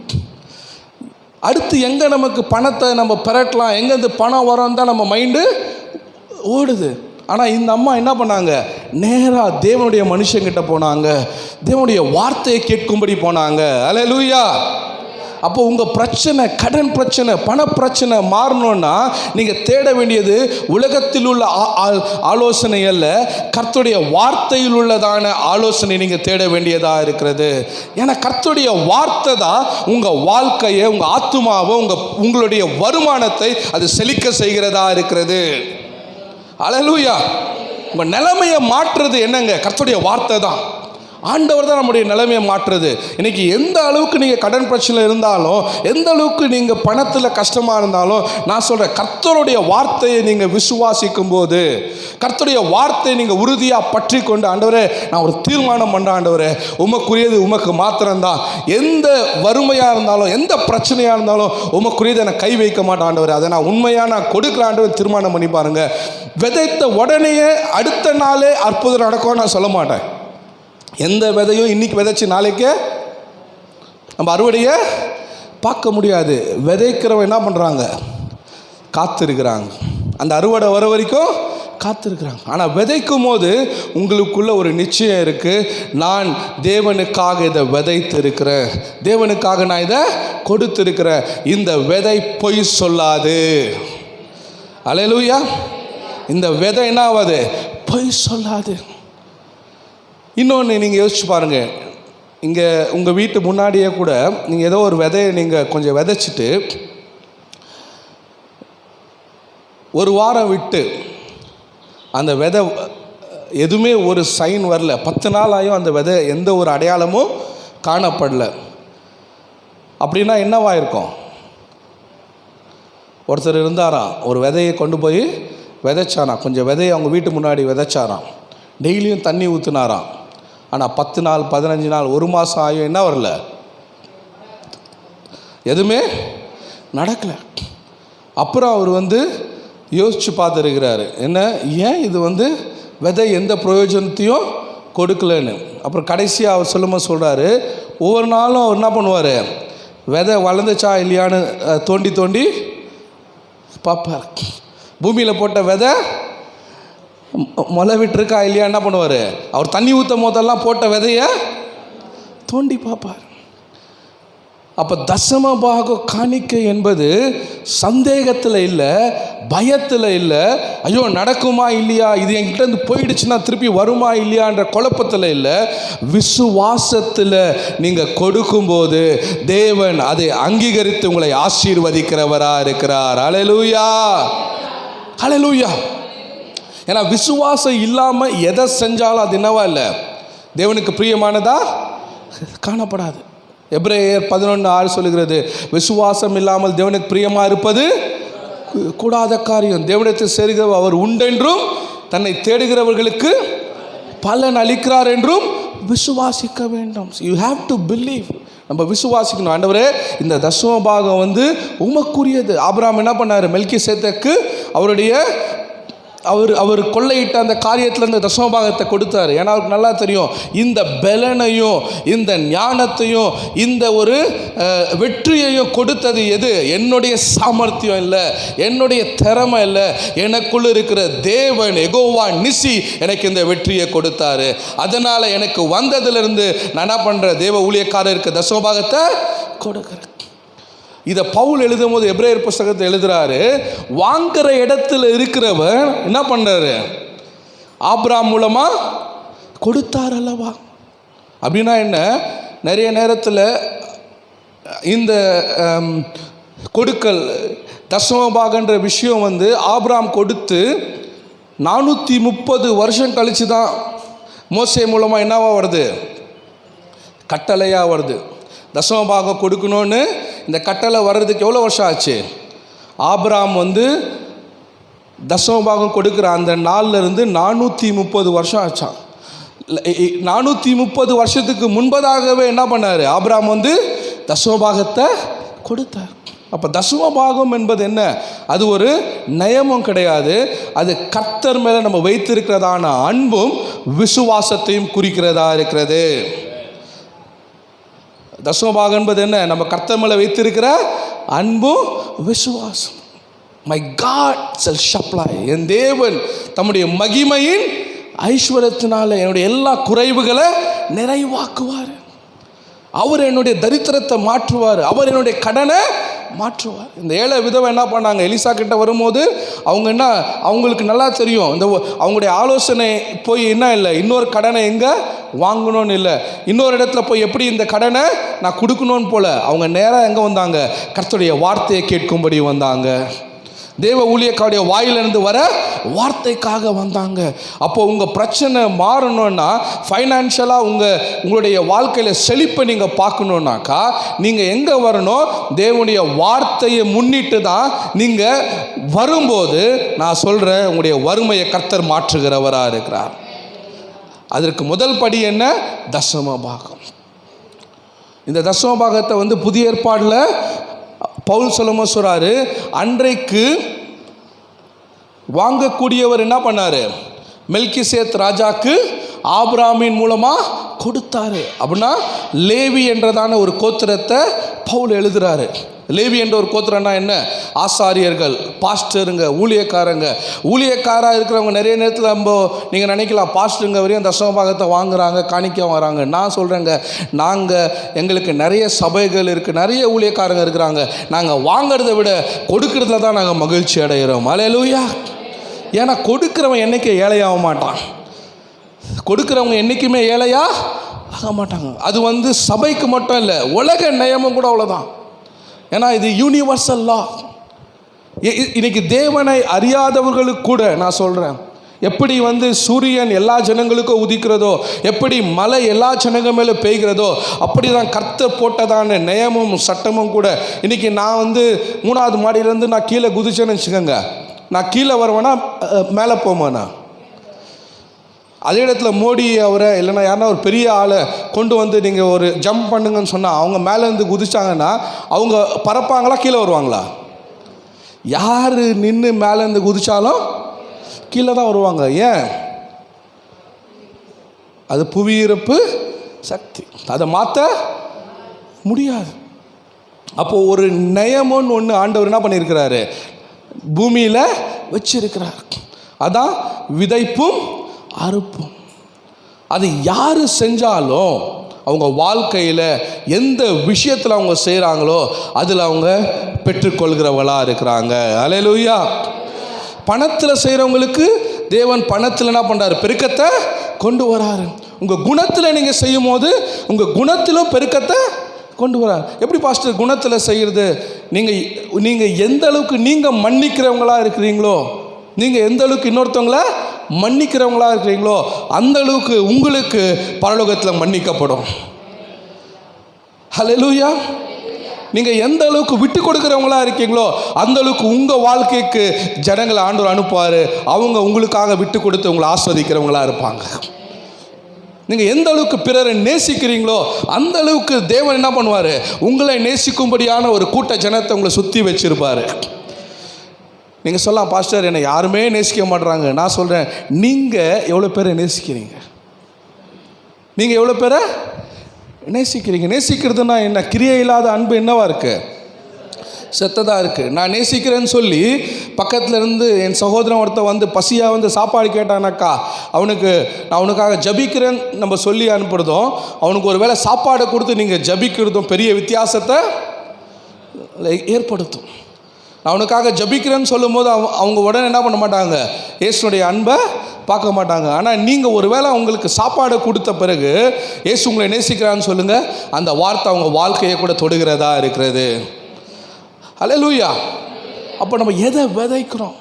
A: அடுத்து எங்கே நமக்கு பணத்தை நம்ம பெறட்டலாம், எங்கேருந்து பணம் வரோன்னு தான் நம்ம மைண்டு ஓடுது. ஆனால் இந்த அம்மா என்ன பண்ணாங்க, நேராக தேவனுடைய மனுஷங்கிட்ட போனாங்க, தேவனுடைய வார்த்தையை கேட்கும்படி போனாங்க. ஹல்லேலூயா. அப்போ உங்கள் பிரச்சனை, கடன் பிரச்சனை, பண பிரச்சனை மாறணும்னா நீங்கள் தேட வேண்டியது உலகத்தில் உள்ள ஆலோசனை அல்ல, கர்த்தருடைய வார்த்தையில் உள்ளதான ஆலோசனை நீங்கள் தேட வேண்டியதாக இருக்கிறது. ஏன்னா கர்த்தருடைய வார்த்தை தான் உங்கள் வாழ்க்கையை, உங்கள் ஆத்துமாவை, உங்களுடைய வருமானத்தை அது செழிக்க செய்கிறதா இருக்கிறது. ஹல்லேலூயா. உங்கள் நிலைமையை மாற்றுறது என்னங்க, கர்த்தருடைய வார்த்தை தான். ஆண்டவர் தான் நம்முடைய நிலைமையை மாற்றுறது. இன்றைக்கி எந்த அளவுக்கு நீங்கள் கடன் பிரச்சனை இருந்தாலும், எந்த அளவுக்கு நீங்கள் பணத்தில் கஷ்டமாக இருந்தாலும், நான் சொல்கிறேன், கர்த்தருடைய வார்த்தையை நீங்கள் விசுவாசிக்கும் போது, கர்த்தருடைய வார்த்தையை நீங்கள் உறுதியாக பற்றி கொண்டு, ஆண்டவரே நான் ஒரு தீர்மானம் பண்ணுறேன், ஆண்டவரே உமக்குரியது உமக்கு மாத்திரம்தான், எந்த வறுமையாக இருந்தாலும் எந்த பிரச்சனையாக இருந்தாலும் உமக்குரியதை நான் கை வைக்க மாட்டேன் ஆண்டவரே, அதை நான் உண்மையாக நான் கொடுக்குற ஆண்டவர் தீர்மானம் பண்ணி பாருங்கள். விதைத்த உடனேயே அடுத்த நாளே அற்புதம் நடக்கும் நான் சொல்ல மாட்டேன். எந்த விதையும் இன்றைக்கி விதைச்சி நாளைக்கே நம்ம அறுவடையை பார்க்க முடியாது. விதைக்கிறவன் என்ன பண்ணுறாங்க? காத்திருக்கிறாங்க. அந்த அறுவடை வர வரைக்கும் காத்திருக்கிறாங்க. ஆனால் விதைக்கும் போது உங்களுக்குள்ள ஒரு நிச்சயம் இருக்குது, நான் தேவனுக்காக இதை விதைத்து இருக்கிறேன், தேவனுக்காக நான் இதை கொடுத்துருக்கிறேன், இந்த விதை பொய் சொல்லாது. அல்லேலூயா. இந்த விதை என்ன ஆகாது? பொய் சொல்லாது. இன்னொன்று நீங்கள் யோசிச்சு பாருங்கள், இங்கே உங்கள் வீட்டு முன்னாடியே கூட நீங்கள் ஏதோ ஒரு விதையை நீங்கள் கொஞ்சம் விதைச்சிட்டு ஒரு வாரம் விட்டு அந்த விதை எதுவுமே ஒரு சைன் வரல, 10 நாள் ஆயும் அந்த விதை எந்த ஒரு அடையாளமும் காணப்படல, அப்படின்னா என்னவா இருக்கும்? ஒருத்தர் இருந்தாராம், ஒரு விதையை கொண்டு போய் விதைச்சாராம், கொஞ்சம் விதையை அவங்க வீட்டு முன்னாடி விதைச்சாராம், டெய்லியும் தண்ணி ஊற்றுனாராம். ஆனால் 10 நாள் 15 நாள் 1 மாதம் ஆகும், என்ன வரல, எதுவுமே நடக்கலை. அப்புறம் அவர் யோசித்து பார்த்துருக்கிறாரு, என்ன ஏன் இது விதை எந்த பிரயோஜனத்தையும் கொடுக்கலன்னு. அப்புறம் கடைசியாக அவர் சொல்லும்போது சொல்கிறாரு, ஒவ்வொரு நாளும் அவர் என்ன பண்ணுவார், விதை வளர்ந்துச்சா இல்லையான்னு தோண்டி தோண்டி பார்ப்பார். பூமியில் போட்ட விதை முளை விட்டுருக்கா இல்லையா என்ன பண்ணுவார், அவர் தண்ணி ஊற்றும் போதெல்லாம் போட்ட விதையை தோண்டி பார்ப்பார். அப்போ தசம பாக காணிக்கை என்பது சந்தேகத்தில் இல்லை, பயத்தில் இல்லை, ஐயோ நடக்குமா இல்லையா, இது என்கிட்ட போயிடுச்சுன்னா திருப்பி வருமா இல்லையான்ற குழப்பத்தில் இல்லை, விசுவாசத்தில் நீங்கள் கொடுக்கும்போது தேவன் அதை அங்கீகரித்து உங்களை ஆசீர்வதிக்கிறவராக இருக்கிறார். அல்லேலூயா, அல்லேலூயா. ஏன்னா விசுவாசம் இல்லாமல் எதை செஞ்சாலும் அது என்னவா இல்லை, தேவனுக்கு பிரியமானதா காணப்படாது. எபிரேயர் 11:6 சொல்லுகிறது, விசுவாசம் இல்லாமல் தேவனுக்கு பிரியமாக இருப்பது கூடாத காரியம். தேவனிடத்தில் சேர்கிறவர் அவர் உண்டென்றும் தன்னை தேடுகிறவர்களுக்கு பலன் அளிக்கிறார் என்றும் விசுவாசிக்க வேண்டும். You have to believe. நம்ம விசுவாசிக்கணும். ஆண்டவரே இந்த தசம பாகம் உமக்குரியது. ஆபிரகாம் என்ன பண்ணார், மெல்கிசேதேக்கு அவருடைய அவர் கொள்ளையிட்ட அந்த காரியத்தில் இந்த தசமபாகத்தை கொடுத்தார். ஏன்னா அவருக்கு நல்லா தெரியும், இந்த பலனையும் இந்த ஞானத்தையும் இந்த ஒரு வெற்றியையும் கொடுத்தது எது, என்னுடைய சாமர்த்தியம் இல்லை, என்னுடைய திறமை இல்லை, எனக்குள்ள இருக்கிற தேவன் யெகோவா நிசி எனக்கு இந்த வெற்றியை கொடுத்தாரு. அதனால் எனக்கு வந்ததிலிருந்து நான் என்ன பண்ணுறேன், தேவ ஊழியக்காரருக்கு தசமபாகத்தை கொடுக்குறேன். இதை பவுல் எழுதும் போது எபிரேயர் புஸ்தகத்தை எழுதுறாரு, வாங்குற இடத்துல இருக்கிறவர் என்ன பண்ணுறாரு, ஆபிரகாம் மூலமாக கொடுத்தார் அல்லவா. அப்படின்னா என்ன, நிறைய நேரத்தில் இந்த கொடுக்கல் தசமபாகன்ற விஷயம் ஆபிரகாம் கொடுத்து 430 வருஷம் கழித்து தான் மோசே மூலமாக என்னவா வருது, கட்டளையாக வருது. தசமபாகம் கொடுக்கணும்னு இந்த கட்டளை வர்றதுக்கு எவ்வளோ வருஷம் ஆச்சு? ஆபிரகாம் தசமபாகம் கொடுக்குற அந்த நாள்லேருந்து 430 வருஷம் ஆச்சான். 430 வருஷத்துக்கு முன்பதாகவே என்ன பண்ணார், ஆபிரகாம் தசமபாகத்தை கொடுத்தார். அப்போ தசமபாகம் என்பது என்ன, அது ஒரு நயமும் கிடையாது, அது கர்த்தர் மேலே நம்ம வைத்திருக்கிறதான அன்பும் விசுவாசத்தையும் குறிக்கிறதா இருக்கிறது. தசமபாகம் என்பது என்ன, நம்ம கர்த்தர் மேலே வைத்திருக்கிற அன்பும் விசுவாசம். மை காட் ஷல் சப்ளை, என் தேவன் தம்முடைய மகிமையின் ஐஸ்வர்யத்தினால என்னுடைய எல்லா குறைவுகளை நிறைவாக்குவார். அவர் என்னுடைய தரித்திரத்தை மாற்றுவார், அவர் என்னுடைய கடனை மாற்றுவார். இந்த ஏழை விதவை என்ன பண்ணாங்க, எலிசா கிட்ட வரும்போது அவங்களுக்கு நல்லா தெரியும், இந்த அவங்களுடைய ஆலோசனை போய் என்ன இல்லை, இன்னொரு கடனை எங்கே வாங்கணும்னு இல்லை, இன்னொரு இடத்துல போய் எப்படி இந்த கடனை நான் கொடுக்கணும்னு போல, அவங்க நேராக எங்கே வந்தாங்க, கர்த்தருடைய வார்த்தையை கேட்கும்படி வந்தாங்க. தேவ ஊழியக்காருடைய வாயிலிருந்து வர வார்த்தைக்காக வந்தாங்க. அப்போ உங்கள் பிரச்சனை மாறணும்னா, ஃபைனான்ஷியலாக உங்களுடைய வாழ்க்கையில் செழிப்பை நீங்கள் பார்க்கணுன்னாக்கா நீங்கள் எங்கே வரணும்? தேவனுடைய வார்த்தையை முன்னிட்டு தான் நீங்கள் வரும்போது நான் சொல்கிறேன், உங்களுடைய வறுமையை கர்த்தர் மாற்றுகிறவராக இருக்கிறார். அதற்கு முதல் படி என்ன? தசம பாகம். இந்த தசம பாகத்தை புதிய ஏற்பாடில் பவுல் சொல்லும்போது சொல்றாரு, அன்றைக்கு வாங்கக்கூடியவர் என்ன பண்ணாரு? மெல்கிசேத் ராஜாக்கு ஆபிரகாமின் மூலமாக கொடுத்தாரு. அப்படின்னா லேவி என்றதான ஒரு கோத்திரத்தை பவுல் எழுதுறாரு. லேவி என்ற ஒரு கோத்திரம்னா என்ன? ஆசாரியர்கள், பாஸ்டருங்க, ஊழியக்காராக இருக்கிறவங்க. நிறைய நேரத்தில் நீங்கள் நினைக்கலாம், பாஸ்டருங்க வரையும் தசம பாகத்தை வாங்குறாங்க, காணிக்க வராங்க. நான் சொல்கிறேங்க, எங்களுக்கு நிறைய சபைகள் இருக்குது, நிறைய ஊழியக்காரங்க இருக்கிறாங்க. நாங்கள் வாங்கிறத விட கொடுக்கறதுல தான் நாங்கள் மகிழ்ச்சி அடைகிறோம். அல்லேலூயா. ஏன்னா கொடுக்குறவன் என்றைக்கும் ஏழையாக மாட்டான். கொடுக்குறவங்க என்றைக்குமே ஏழையா ஆக மாட்டாங்க. அது சபைக்கு மட்டும் இல்லை, உலக நியமம் கூட அவ்வளோதான். ஏன்னா இது யூனிவர்சல் லா. இன்னைக்கு தேவனை அறியாதவர்களுக்கு கூட நான் சொல்கிறேன், எப்படி சூரியன் எல்லா ஜனங்களுக்கும் உதிக்கிறதோ, எப்படி மழை எல்லா ஜனங்கள் மேலே பெய்கிறதோ, அப்படி தான் கர்த்தர் போட்டதான நியமமும் சட்டமும் கூட. இன்றைக்கி நான் 3வது மாடியிலேருந்து நான் கீழே குதிச்சேன்னு வச்சுக்கோங்க, நான் கீழே வருவேன்னா மேலே போவேண்ணா. அதே இடத்துல மோடி அவரை இல்லைன்னா யாருன்னா ஒரு பெரிய ஆளை கொண்டு நீங்கள் ஒரு ஜம்ப் பண்ணுங்கன்னு சொன்னால் அவங்க மேலேருந்து குதிச்சாங்கன்னா அவங்க பறப்பாங்களா, கீழே வருவாங்களா? யார் நின்று மேலேருந்து குதிச்சாலும் கீழே தான் வருவாங்க. ஏன்? அது புவியீர்ப்பு சக்தி, அதை மாற்ற முடியாது. அப்போது ஒரு நியமம்னு ஒன்று ஆண்டவர் என்ன பண்ணியிருக்கிறாரு? பூமியில் வச்சிருக்கிறார். அதான் விதைப்பும் அறுப்பும். அது யார் செஞ்சாலும் அவங்க வாழ்க்கையில் எந்த விஷயத்தில் அவங்க செய்கிறாங்களோ அதில் அவங்க பெற்றுக்கொள்கிறவர்களாக இருக்கிறாங்க. அல்லேலூயா. பணத்தில் செய்கிறவங்களுக்கு தேவன் பணத்தில் என்ன பண்ணுறாரு? பெருக்கத்தை கொண்டு வராரு. உங்கள் குணத்தில் நீங்கள் செய்யும் போது உங்கள் குணத்திலும் பெருக்கத்தை கொண்டு வராரு. எப்படி பாஸ்டர் குணத்தில் செய்கிறது? நீங்கள் எந்த அளவுக்கு நீங்கள் மன்னிக்கிறவங்களா இருக்கிறீங்களோ, நீங்கள் எந்த அளவுக்கு இன்னொருத்தவங்கள மன்னிக்கிறவங்களா இருக்கிறீங்களோ அந்த அளவுக்கு உங்களுக்கு பரலோகத்தில் மன்னிக்கப்படும். ஹல்லேலூயா. நீங்கள் எந்த அளவுக்கு விட்டு கொடுக்குறவங்களா இருக்கீங்களோ அந்த அளவுக்கு உங்கள் வாழ்க்கைக்கு ஜனங்களை ஆண்டவர் அனுப்புவார். அவங்க உங்களுக்காக விட்டு கொடுத்து உங்களை ஆஸ்வதிக்கிறவங்களா இருப்பாங்க. நீங்கள் எந்த அளவுக்கு பிறரை நேசிக்கிறீங்களோ அந்த அளவுக்கு தேவன் என்ன பண்ணுவார்? உங்களை நேசிக்கும்படியான ஒரு கூட்ட ஜனத்தை உங்களை சுற்றி வச்சிருப்பார். நீங்கள் சொல்லலாம், பாஸ்டர் என்னை யாருமே நேசிக்க மாட்டுறாங்க. நான் சொல்கிறேன், நீங்கள் எவ்வளோ பேரை நேசிக்கிறீங்க? நீங்கள் எவ்வளோ பேரை நேசிக்கிறீங்க? நேசிக்கிறதுனா என்ன? கிரியை இல்லாத அன்பு என்னவா இருக்குது? செத்ததாக இருக்குது. நான் நேசிக்கிறேன்னு சொல்லி பக்கத்தில் இருந்து என் சகோதரன் ஒருத்தர் பசியாக சாப்பாடு கேட்டானாக்கா நான் அவனுக்காக ஜபிக்கிறேன்னு நம்ம சொல்லி அனுப்புறதும் அவனுக்கு ஒரு வேளை சாப்பாடை கொடுத்து நீங்கள் ஜபிக்கிறதும் பெரிய வித்தியாசத்தை ஏற்படுத்தும். நான் அவனுக்காக ஜபிக்கிறேன்னு சொல்லும்போது அவங்க உடனே என்ன பண்ண மாட்டாங்க? இயேசுனுடைய அன்பை பார்க்க மாட்டாங்க. ஆனால் நீங்கள் ஒரு வேளை அவங்களுக்கு சாப்பாடு கொடுத்த பிறகு இயேசு உங்களை நேசிக்கிறான்னு சொல்லுங்கள், அந்த வார்த்தை அவங்க வாழ்க்கையை கூட தொடுகிறதா இருக்கிறது. அல்லேலூயா. அப்போ நம்ம எதை விதைக்கிறோம்?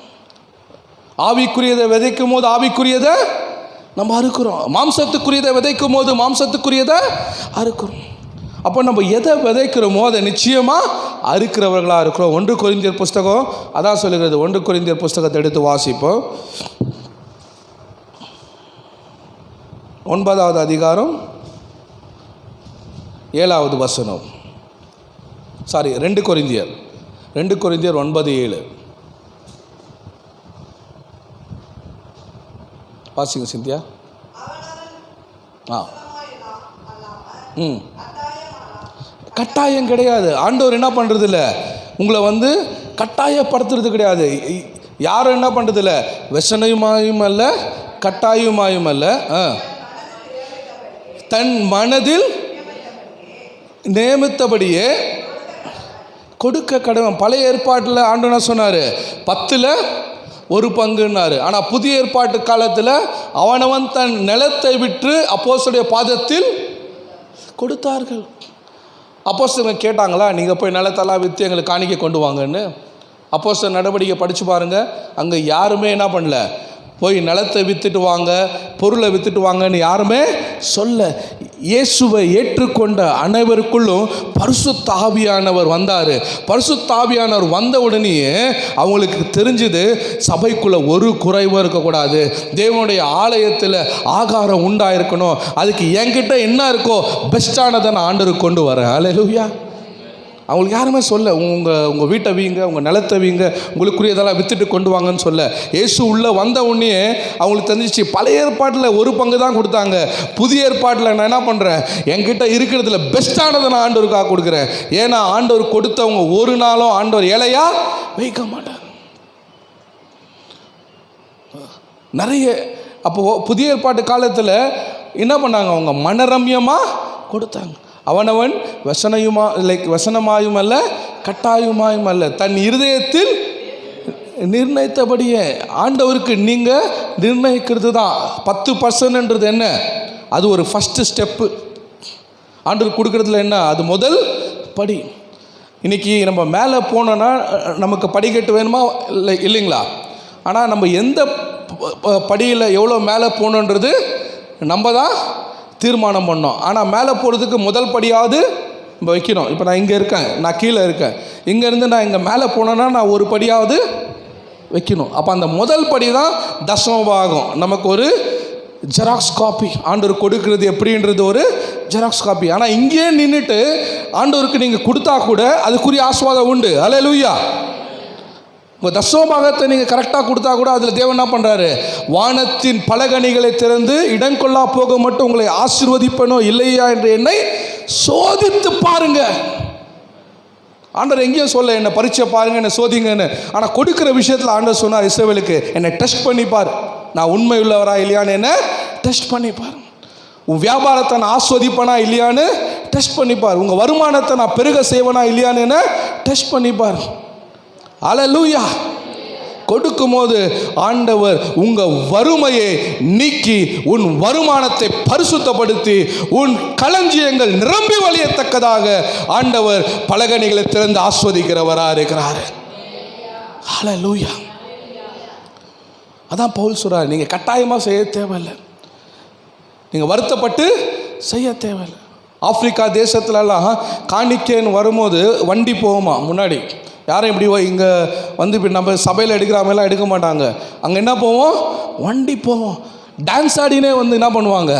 A: ஆவிக்குரியதை விதைக்கும் போது ஆவிக்குரியதை நம்ம அறுக்கிறோம். மாம்சத்துக்குரியதை விதைக்கும் போது மாம்சத்துக்குரியதை அறுக்கிறோம். அப்போ நம்ம எதை விதைக்கிறோமோ அதை நிச்சயமாக அறுக்கிறவர்களாக இருக்கிறோம். 1 கொரிந்தியர் புஸ்தகம் அதான் சொல்லுகிறது. 1 கொரிந்தியர் புஸ்தகத்தை எடுத்து வாசிப்போம். 9வது அதிகாரம் 7வது வசனம். 2 கொரிந்தியர் 9:7 வாசிங்க சிந்தியா. கட்டாயம் கிடையாது. ஆண்டவர் என்ன பண்ணுறது இல்லை, உங்களை கட்டாயப்படுத்துறது கிடையாது. யாரும் என்ன பண்ணுறது இல்லை, வெசனையுமாயும் அல்ல கட்டாயமாயும் அல்ல, தன் மனதில் நியமித்தபடியே கொடுக்க கடமை. பழைய ஏற்பாட்டில் ஆண்டவர் சொன்னார் 10ல் 1 பங்குன்னாரு. ஆனால் புதிய ஏற்பாட்டு காலத்தில் அவனவன் தன் நிலத்தை விற்று அப்போஸ்தலருடைய பாதத்தில் கொடுத்தார்கள். அப்போஸ்தலர் கேட்டாங்களா, நீங்கள் போய் நிலத்தெல்லாம் விற்று எங்களுக்கு காணிக்கை கொண்டு வாங்கன்னு? அப்போஸ்தலர் நடவடிக்கை படித்து பாருங்கள். அங்கே யாருமே என்ன பண்ணல, போய் நிலத்தை விற்றுட்டு வாங்க, பொருளை விற்றுட்டு வாங்கன்னு யாருமே சொல்ல. இயேசுவை ஏற்றுக்கொண்ட அனைவருக்குள்ளும் பரிசுத்த ஆவியானவர் வந்தார். பரிசுத்த ஆவியானவர் வந்த உடனேயே அவங்களுக்கு தெரிஞ்சுது, சபைக்குள்ளே ஒரு குறைவும் இருக்கக்கூடாது, தேவனுடைய ஆலயத்தில் ஆகாரம் உண்டாயிருக்கணும், அதுக்கு என்கிட்ட என்ன இருக்கோ பெஸ்ட்டானதை நான் ஆண்டவருக்கு கொண்டு வரேன். அல்லேலூயா. அவங்களுக்கு யாருமே சொல்ல, உங்கள் வீட்டை வீங்க, உங்கள் நிலத்தை வீங்க, உங்களுக்குரியதெல்லாம் விற்றுட்டு கொண்டு வாங்கன்னு சொல்ல. இயேசு உள்ளே வந்த உடனே அவங்களுக்கு தெரிஞ்சிச்சு, பழைய ஏற்பாட்டில் ஒரு பங்கு தான் கொடுத்தாங்க, புதிய ஏற்பாட்டில் நான் என்ன பண்ணுறேன், என்கிட்ட இருக்கிறதுல பெஸ்ட்டானதை நான் ஆண்டவருக்காக கொடுக்குறேன். ஏன்னா ஆண்டவர் கொடுத்தவங்க ஒரு நாளும் ஆண்டவர் ஏழையா வைக்க மாட்டார். நிறைய அப்போது புதிய ஏற்பாட்டு காலத்தில் என்ன பண்ணாங்க, அவங்க மனரம்யமாக கொடுத்தாங்க. அவனவன் வசனமாயும் அல்ல கட்டாயமாயும் அல்ல, தன் இருதயத்தில் நிர்ணயித்தபடியே. ஆண்டவருக்கு நீங்கள் நிர்ணயிக்கிறது தான் 10%ன்றது என்ன, அது ஒரு ஃபஸ்ட்டு ஸ்டெப்பு. ஆண்டவர் கொடுக்குறதுல என்ன, அது முதல் படி. இன்றைக்கி நம்ம மேலே போனோன்னா நமக்கு படிக்கட்டு வேணுமா இல்லைங்களா? ஆனால் நம்ம எந்த படியில் எவ்வளோ மேலே போகணுன்றது நம்ம தான் தீர்மானம் பண்ணோம். ஆனால் மேலே போகிறதுக்கு முதல் படியாவது நம்ம வைக்கணும். இப்போ நான் இங்கே இருக்கேன், நான் கீழே இருக்கேன், இங்கேருந்து நான் இங்கே மேலே போனேன்னா நான் ஒரு படியாவது வைக்கணும். அப்போ அந்த முதல் படி தான் தசமபாகம். நமக்கு ஒரு ஜெராக்ஸ் காப்பி, ஆண்டவர் கொடுக்கறது எப்படின்றது ஒரு ஜெராக்ஸ் காப்பி. ஆனால் இங்கேயே நின்றுட்டு ஆண்டவருக்கு நீங்கள் கொடுத்தா கூட அதுக்குரிய ஆசீர்வாதம் உண்டு. அல்லேலூயா. உங்கள் தசமபாகத்தை நீங்கள் கரெக்டாக கொடுத்தா கூட அதில் தேவன் என்ன பண்ணுறாரு, வானத்தின் பலகணிகளை திறந்து இடங்கொள்ளா போக மட்டும் உங்களை ஆசீர்வதிப்பனோ இல்லையா என்று என்னை சோதித்து பாருங்க. ஆண்டவர் எங்கேயும் சொல்ல, என்னை பரீட்சை பாருங்க, என்னை சோதிங்கன்னு. ஆனால் கொடுக்குற விஷயத்தில் ஆண்டவர் சொன்னார் இஸ்ரவேலுக்கு, என்னை டெஸ்ட் பண்ணிப்பார், நான் உண்மை உள்ளவரா இல்லையான்னு என்ன டெஸ்ட் பண்ணிப்பார். உன் வியாபாரத்தை நான் ஆஸ்வதிப்பனா இல்லையான்னு டெஸ்ட் பண்ணிப்பார். உங்கள் வருமானத்தை நான் பெருக செய்வனா இல்லையான்னு என்ன டெஸ்ட் பண்ணிப்பார். அல்லேலூயா. கொடுக்கும் போது ஆண்டவர் உங்கள் வறுமையை நீக்கி உன் வருமானத்தை பரிசுத்தப்படுத்தி உன் களஞ்சியங்கள் நிரம்பி வழியத்தக்கதாக ஆண்டவர் பலகணிகளை திறந்து ஆஸ்வதிக்கிறவராக இருக்கிறார். அல்லேலூயா. அதான் பவுல் சொல்றார், நீங்கள் கட்டாயமாக செய்ய தேவையில்லை, நீங்கள் வருத்தப்பட்டு செய்ய தேவையில்லை. ஆப்பிரிக்கா தேசத்துலலாம் காணிக்கைன்னு வரும்போது வண்டி போகுமா, முன்னாடி யாரும் இப்படி இங்கே வந்து இப்போ நம்ம சபையில் எடுக்கிற மாதிரிலாம் எடுக்க மாட்டாங்க. அங்கே என்ன போவோம், வண்டி போவோம், டான்ஸ் ஆடினே வந்து என்ன பண்ணுவாங்க,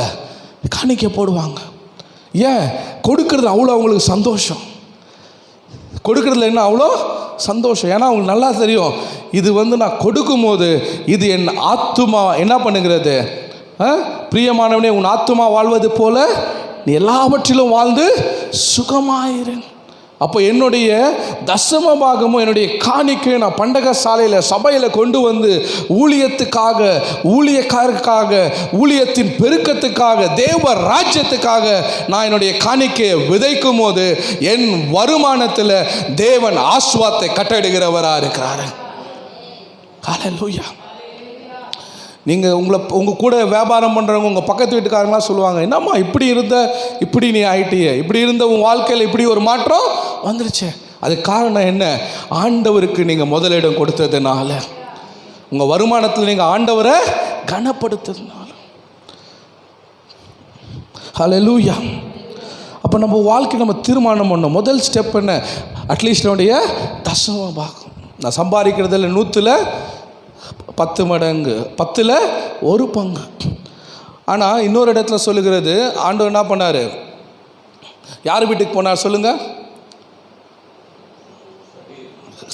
A: காணிக்கை போடுவாங்க. ஏன், கொடுக்கறது அவ்வளோ அவங்களுக்கு சந்தோஷம், கொடுக்கறதுல என்ன அவ்வளோ சந்தோஷம். ஏன்னா அவங்களுக்கு நல்லா தெரியும், இது வந்து நான் கொடுக்கும்போது இது என் ஆத்துமா என்ன பண்ணுகிறது, பிரியமானவனே உன் ஆத்துமா வாழ்வது போல நீ எல்லாவற்றிலும் வாழ்ந்து சுகமாயிரு. அப்போ என்னுடைய தசம பாகமும் என்னுடைய காணிக்கையும் நான் பண்டக சாலையில் சபையில் கொண்டு வந்து ஊழியத்துக்காக, ஊழியக்காரருக்காக, ஊழியத்தின் பெருக்கத்துக்காக, தேவ ராஜ்யத்துக்காக நான் என்னுடைய காணிக்கையை விதைக்கும் போது என் வருமானத்தில் தேவன் ஆசீர்வாதத்தை கட்டளையிடுகிறவராக இருக்கிறார். ஹல்லேலூயா. நீங்கள் உங்கள் கூட வியாபாரம் பண்ணுறவங்க, உங்கள் பக்கத்து வீட்டுக்காரங்களாம் சொல்லுவாங்க, என்னம்மா இப்படி இருந்த இப்படி நீ ஆயிட்டியே, இப்படி இருந்த உன் வாழ்க்கையில் இப்படி ஒரு மாற்றம் வந்துருச்சு. அது காரணம் என்ன, ஆண்டவருக்கு நீங்கள் முதலிடம் கொடுத்ததுனால, உங்கள் வருமானத்தில் நீங்கள் ஆண்டவரை கனப்படுத்துறதுனால. ஹல்லேலூயா. அப்போ நம்ம வாழ்க்கை நம்ம தீர்மானம் பண்ணோம். முதல் ஸ்டெப் என்ன, அட்லீஸ்ட் என்னுடைய தசம பாகம் நான் சம்பாதிக்கிறதுல 100ல் 10 மடங்கு, 10ல் 1 பங்கு. ஆனால் இன்னொரு இடத்துல சொல்லுகிறது, ஆண்டவர் என்ன பண்ணார், யார் வீட்டுக்கு போனார் சொல்லுங்க,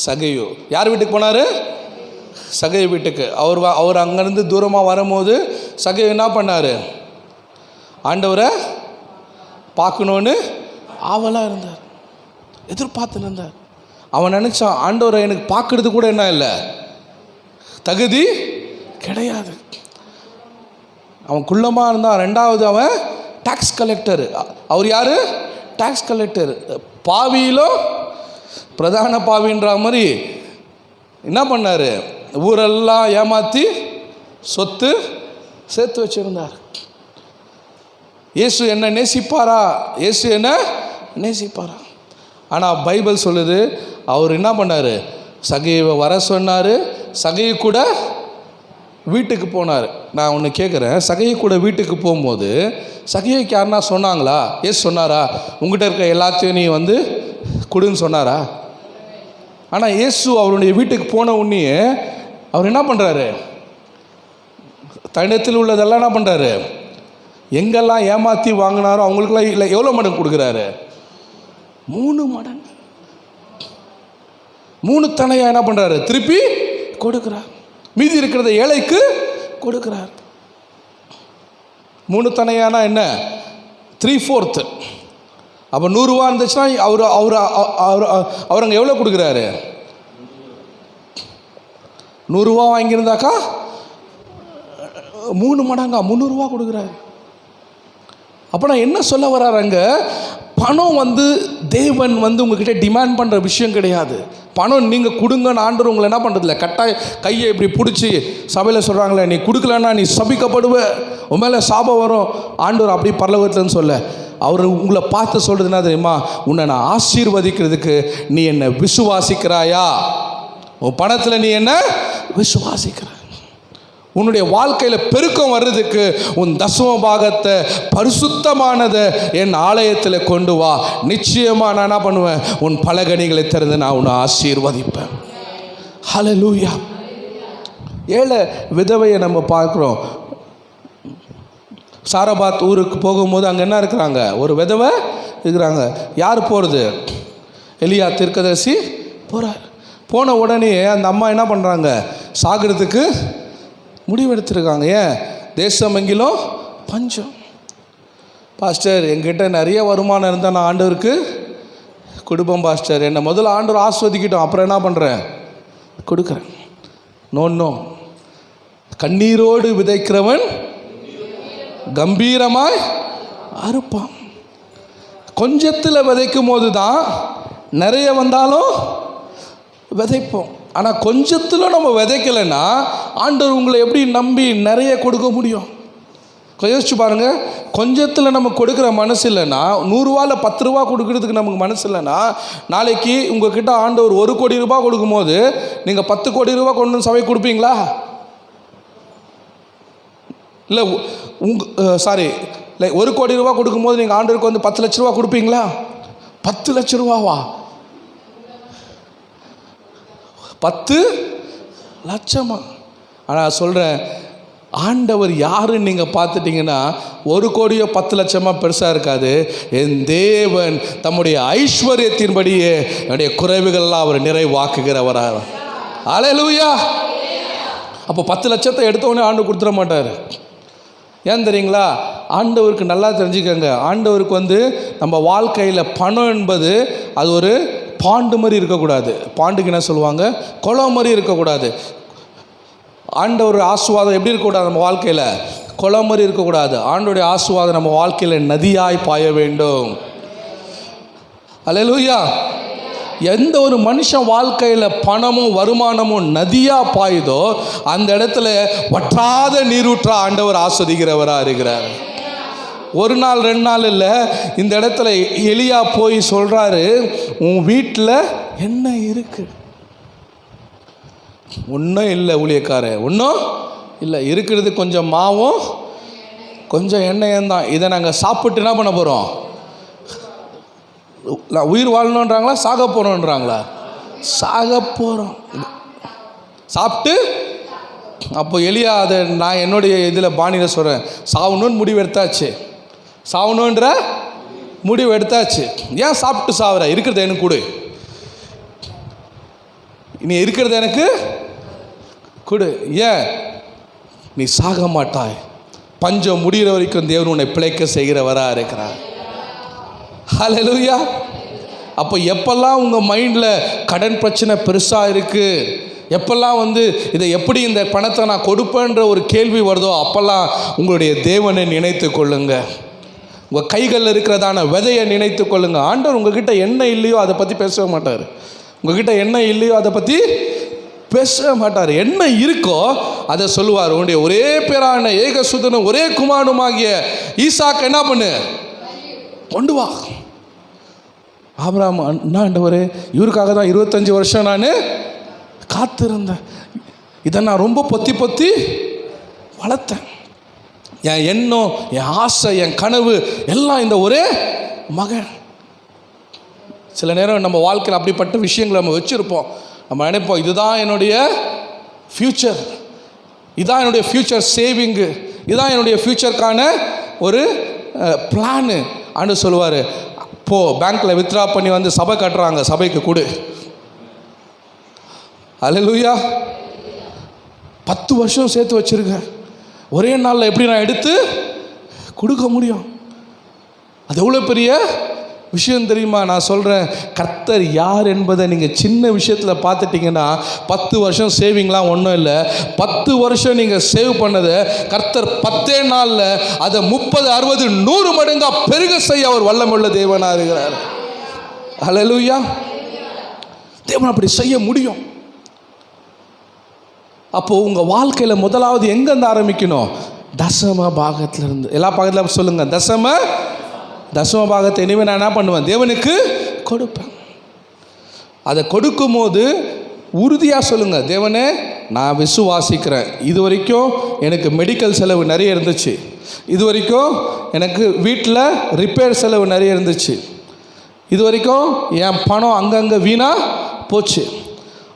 A: சகையு. யார் வீட்டுக்கு போனார், சகையு வீட்டுக்கு. அவர் அங்கேருந்து தூரமாக வரும்போது சகையு என்ன பண்ணார், ஆண்டவரை பார்க்கணுன்னு ஆவலாக இருந்தார், எதிர்பார்த்துன்னு இருந்தார். அவன் நினச்சான், ஆண்டவரை எனக்கு பார்க்கறது கூட என்ன இல்லை, தகுதி கிடையாது. அவன் குள்ளமாக இருந்தான். ரெண்டாவது அவன் டாக்ஸ் கலெக்டர். அவர் யார், டாக்ஸ் கலெக்டர். பாவியிலும் பிரதான பாவின்ற மாதிரி என்ன பண்ணார், ஊரெல்லாம் ஏமாற்றி சொத்து சேர்த்து வச்சுருந்தார். இயேசு என்ன நேசிப்பாரா, இயேசு என்ன நேசிப்பாரா? ஆனால் பைபிள் சொல்லுது, அவர் என்ன பண்ணார், சகையை வர சொன்னார். சகையை கூட வீட்டுக்கு போனார். நான் ஒன்று கேட்குறேன், சகையை கூட வீட்டுக்கு போகும்போது சகைக்கு யாருன்னா சொன்னாங்களா? ஏசு சொன்னாரா உங்கள்கிட்ட இருக்க எல்லாத்தையும் நீ வந்து கொடுன்னு சொன்னாரா? ஆனால் இயேசு அவருடைய வீட்டுக்கு போன உடனே அவர் என்ன பண்ணுறாரு? தன்னிடத்தில் உள்ளதெல்லாம் என்ன பண்ணுறாரு? எங்கெல்லாம் ஏமாற்றி வாங்கினாரோ அவங்களுக்குலாம் இல்லை எவ்வளோ மடங்கு கொடுக்குறாரு? 3 மடங்கு. 3 தனையாக என்ன பண்ணுறாரு? திருப்பி கொடுக்குறார். மீதி இருக்கிறத ஏழைக்கு கொடுக்குறார். 3 தனையானா என்ன? 3/4. அப்போ 100 ரூபா இருந்துச்சுன்னா அவர் அவர் அவர் அவர் அங்கே எவ்வளோ கொடுக்குறாரு? 100 ரூபா வாங்கியிருந்தாக்கா 3 மடங்கா 300 ரூபா கொடுக்குறாரு. அப்போ நான் என்ன சொல்ல வர்றாரு? அங்கே பணம் வந்து தேவன் வந்து உங்ககிட்ட டிமாண்ட் பண்ணுற விஷயம் கிடையாது. பணம் நீங்கள் கொடுங்கன்னு ஆண்டவர் உங்களை என்ன பண்ணுறதில்ல, கட்டாய கையை இப்படி பிடிச்சி சபையில் சொல்கிறாங்களே நீ கொடுக்கலன்னா நீ சபிக்கப்படுவ, உன் மேலே சாபம் வரும். ஆண்டவர் அப்படி பரலோகத்துலன்னு சொல்ல, அவர் உங்களை பார்த்து சொல்கிறது என்ன தெரியுமா? உன்னை நான் ஆசீர்வதிக்கிறதுக்கு நீ என்னை விசுவாசிக்கிறாயா? உன் பணத்தில் நீ என்ன விசுவாசிக்கிற? உன்னுடைய வாழ்க்கையில் பெருக்கம் வர்றதுக்கு உன் தசம பாகத்தை பரிசுத்தமானதை என் ஆலயத்தில் கொண்டு வா. நிச்சயமாக நான் என்ன பண்ணுவேன்? உன் பலகணிகளை திறந்து நான் உன்னை ஆசீர்வதிப்பேன். ஹல்லேலூயா. ஏழை விதவையை நம்ம பார்க்குறோம். சாரபாத் ஊருக்கு போகும்போது அங்கே என்ன இருக்கிறாங்க? ஒரு விதவை இருக்கிறாங்க. யார் போகிறது? எலியா தீர்க்கதரிசி போகிறார். போன உடனே அந்த அம்மா என்ன பண்ணுறாங்க? சாகிறதுக்கு முடிவெடுத்துருக்காங்க. ஏன்? தேசம் எங்கிலும் பஞ்சம். பாஸ்டர் என்கிட்ட நிறைய வருமானம் இருந்தால் நான் ஆண்டவருக்கு கொடுப்பேன் பாஸ்டர், என்னை முதல்ல ஆண்டவர் ஆஸ்வதிக்கிட்டோம், அப்புறம் என்ன பண்ணுறேன்? கொடுக்குறேன். நோ. கண்ணீரோடு விதைக்கிறவன் கம்பீரமாய் அறுப்பான். கொஞ்சத்தில் விதைக்கும் போது தான் நிறைய வந்தாலும் விதைப்போம். ஆனால் கொஞ்சத்தில் நம்ம விதைக்கலைன்னா ஆண்டவர் உங்களை எப்படி நம்பி நிறைய கொடுக்க முடியும்? யோசிச்சு பாருங்கள். கொஞ்சத்தில் நம்ம கொடுக்குற மனசு இல்லைன்னா, 100 ரூபாவில் 10 ரூபா கொடுக்கறதுக்கு நமக்கு மனசு இல்லைன்னா, நாளைக்கு உங்ககிட்ட ஆண்டவர் 1 கோடி ரூபாய் கொடுக்கும்போது நீங்கள் 10 கோடி ரூபா கொண்டு வந்து சபை கொடுப்பீங்களா? இல்லை இல்லை 1 கோடி ரூபா கொடுக்கும்போது நீங்கள் ஆண்டவருக்கு வந்து 10 லட்ச ரூபா கொடுப்பீங்களா? 10 லட்ச ரூபாவா? 10 லட்சமா? ஆனால் சொல்கிறேன், ஆண்டவர் யாருன்னு நீங்கள் பார்த்துட்டிங்கன்னா 1 கோடியோ 10 லட்சமா பெருசாக இருக்காது. என் தேவன் தம்முடைய ஐஸ்வர்யத்தின்படியே என்னுடைய குறைவுகள்லாம் அவர் நிறைவாக்குகிறவராக. அல்லேலூயா. அப்போ 10 லட்சத்தை எடுத்தோடனே ஆண்டவர் கொடுத்துட மாட்டார். ஏன் தெரியுங்களா? ஆண்டவருக்கு நல்லா தெரிஞ்சுக்கங்க, ஆண்டவருக்கு வந்து நம்ம வாழ்க்கையில் பணம் என்பது அது ஒரு பாண்டு மாதிரி இருக்கக்கூடாது. பாண்டுக்கு என்ன சொல்லுவாங்க? குளம் மாதிரி இருக்கக்கூடாது. ஆண்டவர் ஆசீர்வாதம் எப்படி இருக்கக்கூடாது? நம்ம வாழ்க்கையில் குளம் மாதிரி இருக்கக்கூடாது. ஆண்டவருடைய ஆசீர்வாதம் நம்ம வாழ்க்கையில் நதியாய் பாய வேண்டும். அல்லேலூயா. எந்த ஒரு மனுஷன் வாழ்க்கையில் பணமும் வருமானமும் நதியாக பாயுதோ அந்த இடத்துல வற்றாத நீரூற்றா ஆண்டவர் ஆஸ்வதிக்கிறவராக இருக்கிறார். 1 நாள் 2 நாள் இல்லை. இந்த இடத்துல எலியா போய் சொல்கிறாரு, உன் வீட்டில் என்ன இருக்கு? ஒன்றும் இல்லை ஊழியக்கார, ஒன்றும் இல்லை. இருக்கிறது கொஞ்சம் மாவும் கொஞ்சம் எண்ணெயும் தான். இதை நாங்கள் சாப்பிட்டு என்ன பண்ண போகிறோம்? உயிர் வாழணுன்றாங்களா சாக போகிறோன்றாங்களா? சாக போகிறோம். சாப்பிட்டு அப்போ எலியா அதை நான் என்னுடைய இதில் பாணியில் சொல்கிறேன், சாவணுன்னு முடிவு எடுத்தாச்சு. சாவணுன்ற முடிவு எடுத்தாச்சு. ஏன் சாப்பிட்டு சாவுற? இருக்கிறத எனக்கு கொடு. நீ இருக்கிறத எனக்கு கொடு. ஏன்? நீ சாக மாட்டாய். பஞ்சம் முடிகிற வரைக்கும் தேவன் உன்னை பிழைக்க செய்கிறவராக இருக்கிறார். ஹல்லேலூயா. அப்போ எப்பெல்லாம் உங்கள் மைண்டில் கடன் பிரச்சனை பெருசாக இருக்குது, எப்பெல்லாம் வந்து இதை எப்படி இந்த பணத்தை நான் கொடுப்பேன்ற ஒரு கேள்வி வருதோ அப்போல்லாம் உங்களுடைய தேவனை நினைத்து கொள்ளுங்க. உங்கள் கைகளில் இருக்கிறதான விதையை நினைத்து கொள்ளுங்க. ஆண்டவர் உங்ககிட்ட என்ன இல்லையோ அதை பற்றி பேசவே மாட்டார். உங்ககிட்ட என்ன இல்லையோ அதை பற்றி பேசவே மாட்டார். என்ன இருக்கோ அதை சொல்லுவார். உன்னுடைய ஒரே பேரான ஏகசுதனும் ஒரே குமாரனுமாகிய ஈசாக்கு என்ன பண்ணு? கொண்டு வா. ஆபிரகாம், என்ன ஆண்டவரே, இவருக்காக தான் 25 வருஷம் நான் காத்திருந்தேன். இதை நான் ரொம்ப பொத்தி பொத்தி வளர்த்தேன். என் எண்ணம், என் ஆசை, என் கனவு எல்லாம் இந்த ஒரே மகன். சில நேரம் நம்ம வாழ்க்கையில் அப்படிப்பட்ட விஷயங்களை நம்ம வச்சுருப்போம். நம்ம நினைப்போம், இதுதான் என்னுடைய ஃப்யூச்சர், இதுதான் என்னுடைய ஃப்யூச்சர் சேவிங்கு, இதுதான் என்னுடைய ஃப்யூச்சருக்கான ஒரு பிளானு. ஆண்டு சொல்லுவார், போ பேங்க்கில் வித்ட்ரா பண்ணி வந்து சபை கட்டுறாங்க, சபைக்கு கொடு. அல்லேலூயா. 10 வருஷம் சேர்த்து வச்சுருக்கேன், ஒரே நாளில் எப்படி நான் எடுத்து கொடுக்க முடியும்? அது எவ்வளோ பெரிய விஷயம் தெரியுமா? நான் சொல்கிறேன், கர்த்தர் யார் என்பதை நீங்கள் சின்ன விஷயத்தில் பார்த்துட்டிங்கன்னா 10 வருஷம் சேவிங்லாம் ஒன்றும் இல்லை. 10 வருஷம் நீங்கள் சேவ் பண்ணதை கர்த்தர் 10 நாளில் அதை 30, 60, 100 மடங்காக பெருக செய்ய அவர் வல்லமுள்ள தேவனாக இருக்கிறார். அல்லேலூயா. தேவன் அப்படி செய்ய முடியும். அப்போது உங்கள் வாழ்க்கையில் முதலாவது எங்கேருந்து ஆரம்பிக்கணும்? தசம பாகத்திலிருந்து. எல்லா பாகத்தில் சொல்லுங்கள், தசம பாகத்தை இனிமேல் நான் என்ன பண்ணுவேன்? தேவனுக்கு கொடுப்பேன். அதை கொடுக்கும்போது உறுதியாக சொல்லுங்கள், தேவனே நான் விசுவாசிக்கிறேன். இது வரைக்கும் எனக்கு மெடிக்கல் செலவு நிறைய இருந்துச்சு, இது வரைக்கும் எனக்கு வீட்டில் ரிப்பேர் செலவு நிறைய இருந்துச்சு, இது வரைக்கும் என் பணம் அங்கங்கே வீணாக போச்சு.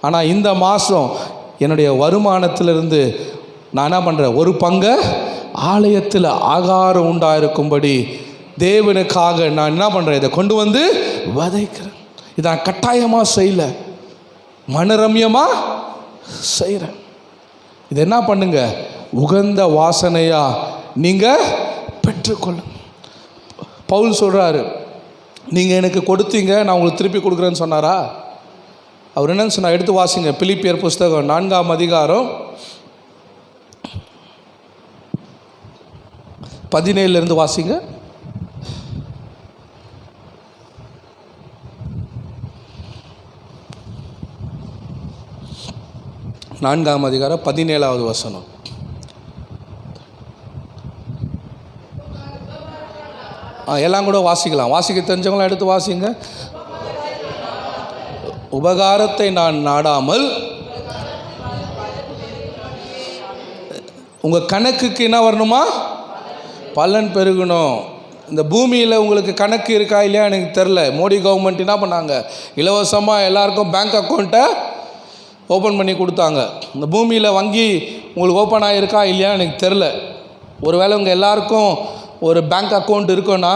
A: ஆனால் இந்த மாதம் என்னுடைய வருமானத்திலிருந்து நான் என்ன பண்ணுறேன்? ஒரு பங்கை ஆலயத்தில் ஆகாரம் உண்டாயிருக்கும்படி தேவனுக்காக நான் என்ன பண்ணுறேன்? இதை கொண்டு வந்து விதைக்கிறேன். இதை நான் கட்டாயமாக செய்யலை, மனரம்யமாக செய்கிறேன். இதை என்ன பண்ணுங்க? உகந்த வாசனையாக நீங்கள் பெற்றுக்கொள்ளுங்க. பவுல் சொல்கிறாரு, நீங்கள் எனக்கு கொடுத்தீங்க, நான் உங்களுக்கு திருப்பி கொடுக்குறேன்னு சொன்னாரா? அவர் என்னன்னு சொன்னார்? எடுத்து வாசிங்க, பிலிப்பியர் புஸ்தகம் 4ஆம் அதிகாரம் 17 வாசிங்க. நான்காம் அதிகாரம் 17வது வசனம். எல்லாம் கூட வாசிக்கலாம், வாசிக்க தெரிஞ்சவங்களாம் எடுத்து வாசிங்க. உபகாரத்தை நான் நாடாமல் உங்கள் கணக்குக்கு என்ன வரணுமா? பலன் பெருகணும். இந்த பூமியில் உங்களுக்கு கணக்கு இருக்கா இல்லையா எனக்கு தெரில. மோடி கவர்மெண்ட் என்ன பண்ணாங்க? இலவசமாக எல்லாருக்கும் பேங்க் அக்கௌண்ட்டை ஓப்பன் பண்ணி கொடுத்தாங்க. இந்த பூமியில் வங்கி உங்களுக்கு ஓப்பன் ஆகிருக்கா இல்லையா எனக்கு தெரில. ஒருவேளை உங்கள் எல்லாருக்கும் ஒரு பேங்க் அக்கௌண்ட் இருக்குன்னா,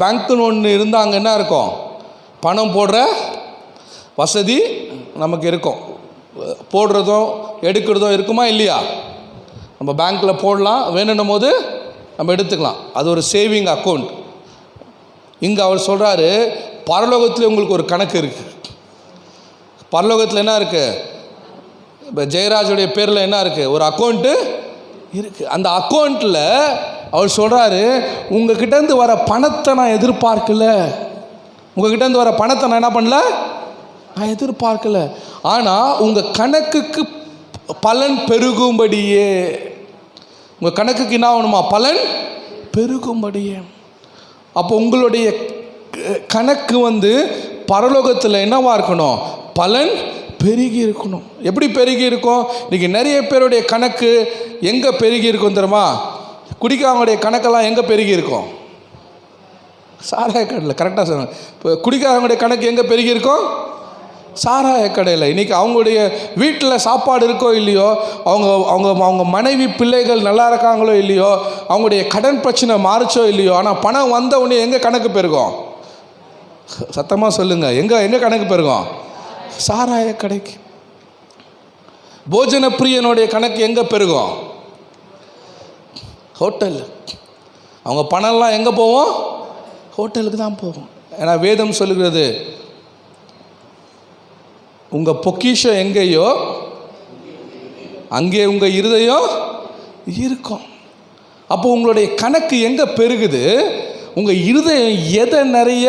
A: பேங்க்குன்னு ஒன்று இருந்தாங்க என்ன இருக்கும்? பணம் போடுற வசதி நமக்கு இருக்கும். போடுறதும் எடுக்கிறதும் இருக்குமா இல்லையா? நம்ம பேங்க்கில் போடலாம், வேணுன்னும் போது நம்ம எடுத்துக்கலாம். அது ஒரு சேவிங் அக்கௌண்ட். இங்கே அவர் சொல்கிறாரு, பரலோகத்தில் உங்களுக்கு ஒரு கணக்கு இருக்குது. பரலோகத்தில் என்ன இருக்குது? இப்போ ஜெயராஜுடைய பேரில் என்ன இருக்குது? ஒரு அக்கௌண்ட்டு இருக்குது. அந்த அக்கௌண்ட்டில் அவர் சொல்கிறாரு, உங்ககிட்டேருந்து வர பணத்தை நான் எதிர்பார்க்கல, உங்ககிட்டேருந்து வர பணத்தை நான் என்ன பண்ணல, நான் எதிர்பார்க்கல. ஆனால் உங்கள் கணக்குக்கு பலன் பெருகும்படியே, உங்கள் கணக்குக்கு என்ன ஆகணுமா? பலன் பெருகும்படியே. அப்போ உங்களுடைய கணக்கு பரலோகத்தில் என்னவா இருக்கணும்? பலன் பெருகி இருக்கணும். எப்படி பெருகி இருக்கும்? இன்றைக்கி நிறைய பேருடைய கணக்கு எங்கே பெருகி இருக்கும் தெரியுமா? குடிக்காரங்களுடைய கணக்கெல்லாம் எங்கே பெருகி இருக்கும்? சாராய கடையில். கரெக்டாக சொல்லுங்கள். இப்போ குடிக்காரங்களுடைய கணக்கு எங்கே பெருகி இருக்கும்? சாராய கடையில். இன்றைக்கி அவங்களுடைய வீட்டில் சாப்பாடு இருக்கோ இல்லையோ, அவங்க மனைவி பிள்ளைகள் நல்லா இருக்காங்களோ இல்லையோ, அவங்களுடைய கடன் பிரச்சனை மாறிச்சோ இல்லையோ, ஆனால் பணம் வந்த உடனே எங்கே கணக்கு பெருகும்? சத்தமாக சொல்லுங்கள், எங்கே கணக்கு பெருகும்? சாராய கடைக்கு. போஜன பிரியனுடைய கணக்கு எங்கே பெருகும்? ஹோட்டல். அவங்க பணம்லாம் எங்கே போவோம்? ஹோட்டலுக்கு தான் போகும். ஏன்னா வேதம் சொல்லுகிறது, உங்கள் பொக்கிஷம் எங்கேயோ அங்கே உங்கள் இருதயம் இருக்கும். அப்போ உங்களுடைய கணக்கு எங்கே பெருகுது? உங்கள் இருதயம் எதை நிறைய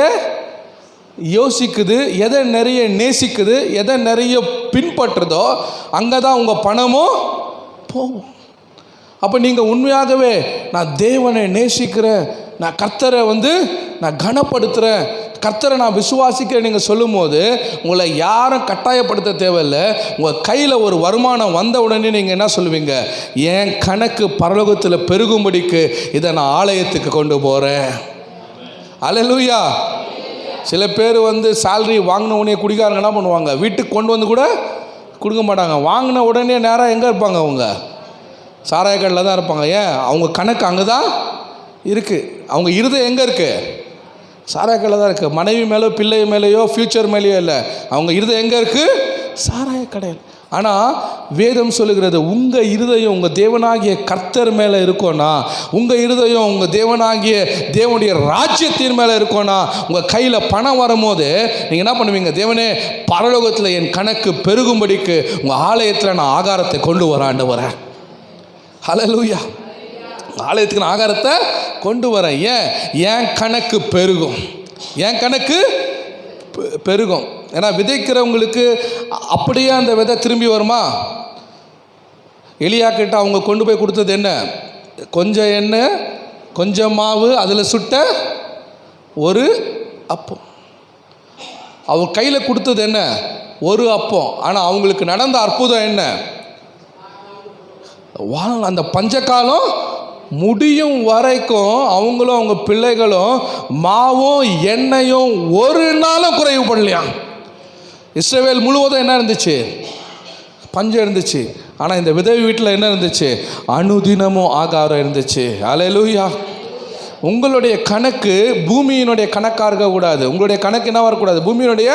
A: யோசிக்குது, எதை நிறைய நேசிக்குது, எதை நிறைய பின்பற்றுதோ அங்கே தான் உங்கள் பணமும் போகும். அப்போ நீங்கள் உண்மையாகவே நான் தேவனை நேசிக்கிறேன், நான் கர்த்தரை நான் கனப்படுத்துகிறேன், கர்த்தரை நான் விசுவாசிக்கிறேன் நீங்கள் சொல்லும் போது உங்களை யாரும் கட்டாயப்படுத்த தேவையில்லை. உங்கள் கையில் ஒரு வருமானம் வந்த உடனே நீங்கள் என்ன சொல்லுவீங்க? என் கணக்கு பரலோகத்தில் பெருகும்படிக்கு இதை நான் ஆலயத்துக்கு கொண்டு போகிறேன். அல்லேலூயா. சில பேர் சேலரி வாங்கின உடனே குடிக்காரங்க என்ன பண்ணுவாங்க? வீட்டுக்கு கொண்டு வந்து கூட கொடுக்க மாட்டாங்க. வாங்கின உடனே நேராக எங்கே இருப்பாங்க? அவங்க சாராய கடையில் தான் இருப்பாங்க. ஏன்? அவங்க கணக்கு அங்கே தான் இருக்குது. அவங்க இருதயம் எங்கே இருக்குது? சாராய கடையில் தான் இருக்குது. மனைவி மேலேயோ பிள்ளை மேலேயோ ஃப்யூச்சர் மேலேயோ இல்லை. அவங்க இருதயம் எங்கே இருக்குது? சாராய கடையில். ஆனால் வேதம் சொல்லுகிறது, உங்கள் இருதயம் உங்கள் தேவனாகிய கர்த்தர் மேலே இருக்கோன்னா, உங்கள் இருதயம் உங்கள் தேவனாகிய தேவனுடைய ராஜ்யத்தின் மேலே இருக்கோன்னா, உங்கள் கையில் பணம் வரும்போது நீங்கள் என்ன பண்ணுவீங்க? தேவனே, பரலோகத்தில் என் கணக்கு பெருகும்படிக்கு உங்கள் ஆலயத்தில் நான் ஆகாரத்தை கொண்டு வரேன். ஹல்லேலூயா. ஆலயத்துக்கு நான் ஆகாரத்தை கொண்டு வரேன். என் கணக்கு பெருகும். என் கணக்கு பெருகும். ஏன்னா விதைக்கிறவங்களுக்கு அப்படியே அந்த விதை திரும்பி வருமா? எலியா கிட்ட அவங்க கொண்டு போய் கொடுத்தது என்ன? கொஞ்சம் எண்ணெய், கொஞ்சம் மாவு, அதில் சுட்ட ஒரு அப்பம். அவங்க கையில் கொடுத்தது என்ன? ஒரு அப்பம். ஆனால் அவங்களுக்கு நடந்த அற்புதம் என்ன? அந்த பஞ்சகாலம் முடியும் வரைக்கும் அவங்களும் அவங்க பிள்ளைகளும் மாவும் எண்ணெயும் ஒரு நாளும் குறைவுபடலையா. இஸ்ரவேல் முழுவதும் என்ன இருந்துச்சு? பஞ்சம் இருந்துச்சு. ஆனால் இந்த விதவை வீட்டில் என்ன இருந்துச்சு? அனுதினமும் ஆகாரம் இருந்துச்சு. அல்லேலூயா. உங்களுடைய கணக்கு பூமியினுடைய கணக்காக இருக்கக்கூடாது. உங்களுடைய கணக்கு என்ன வரக்கூடாது? பூமியினுடைய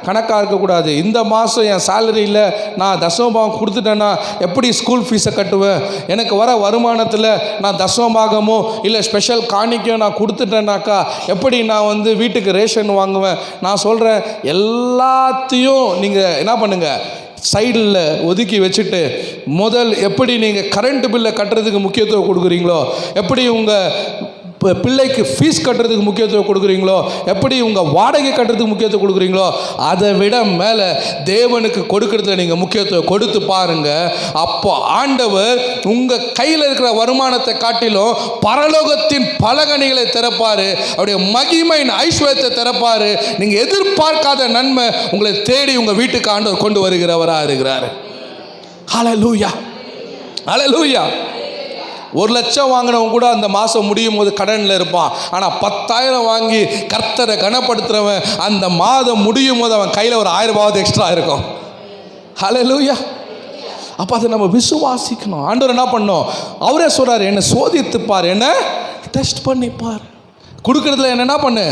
A: கணக்காக இருக்கக்கூடாது. இந்த மாதம் என் சேலரி இல்லை, நான் தசமபாகம் கொடுத்துட்டேன்னா எப்படி ஸ்கூல் ஃபீஸை கட்டுவேன்? எனக்கு வர வருமானத்தில் நான் தசமபாகமோ இல்லை ஸ்பெஷல் காணிக்கையோ நான் கொடுத்துட்டேன்னாக்கா எப்படி நான் வீட்டுக்கு ரேஷன் வாங்குவேன்? நான் சொல்கிறேன், எல்லாத்தையும் நீங்கள் என்ன பண்ணுங்கள், சைடில் ஒதுக்கி வச்சுட்டு முதல் எப்படி நீங்கள் கரண்ட் பில்லை கட்டுறதுக்கு முக்கியத்துவம் கொடுக்குறீங்களோ, எப்படி உங்கள் பிள்ளைக்கு ஃபீஸ் கட்டுறதுக்கு முக்கியத்துவம் கொடுக்குறீங்களோ, எப்படி உங்கள் வாடகை கட்டுறதுக்கு முக்கியத்துவம் கொடுக்குறீங்களோ, அதை விட மேலே தேவனுக்கு கொடுக்கறதுல நீங்கள் முக்கியத்துவம் கொடுத்து பாருங்கள். அப்போ ஆண்டவர் உங்கள் கையில் இருக்கிற வருமானத்தை காட்டிலும் பரலோகத்தின் பலகணிகளை திறப்பார். அவருடைய மகிமையின் ஐஸ்வர்யத்தை திறப்பார். நீங்கள் எதிர்பார்க்காத நன்மை உங்களை தேடி உங்கள் வீட்டுக்கு ஆண்டவர் கொண்டு வருகிறவராக இருக்கிறார். ஹல்லேலூயா. ஹல்லேலூயா. 1 லட்சம் வாங்கினவன் கூட அந்த மாதம் முடியும் போது கடனில் இருப்பான். ஆனால் 10,000 வாங்கி கர்த்தரை கனப்படுத்துகிறவன் அந்த மாதம் முடியும் போது அவன் கையில் ஒரு 1000 ரூபாவது எக்ஸ்ட்ரா இருக்கும். ஹல்லேலூயா. அப்போ அதை நம்ம விசுவாசிக்கணும். ஆண்டவர் என்ன பண்ணோம்? அவரே சொல்கிறார், என்னை சோதித்துப்பார், என்ன டெஸ்ட் பண்ணிப்பார். கொடுக்குறதுல என்ன பண்ணு?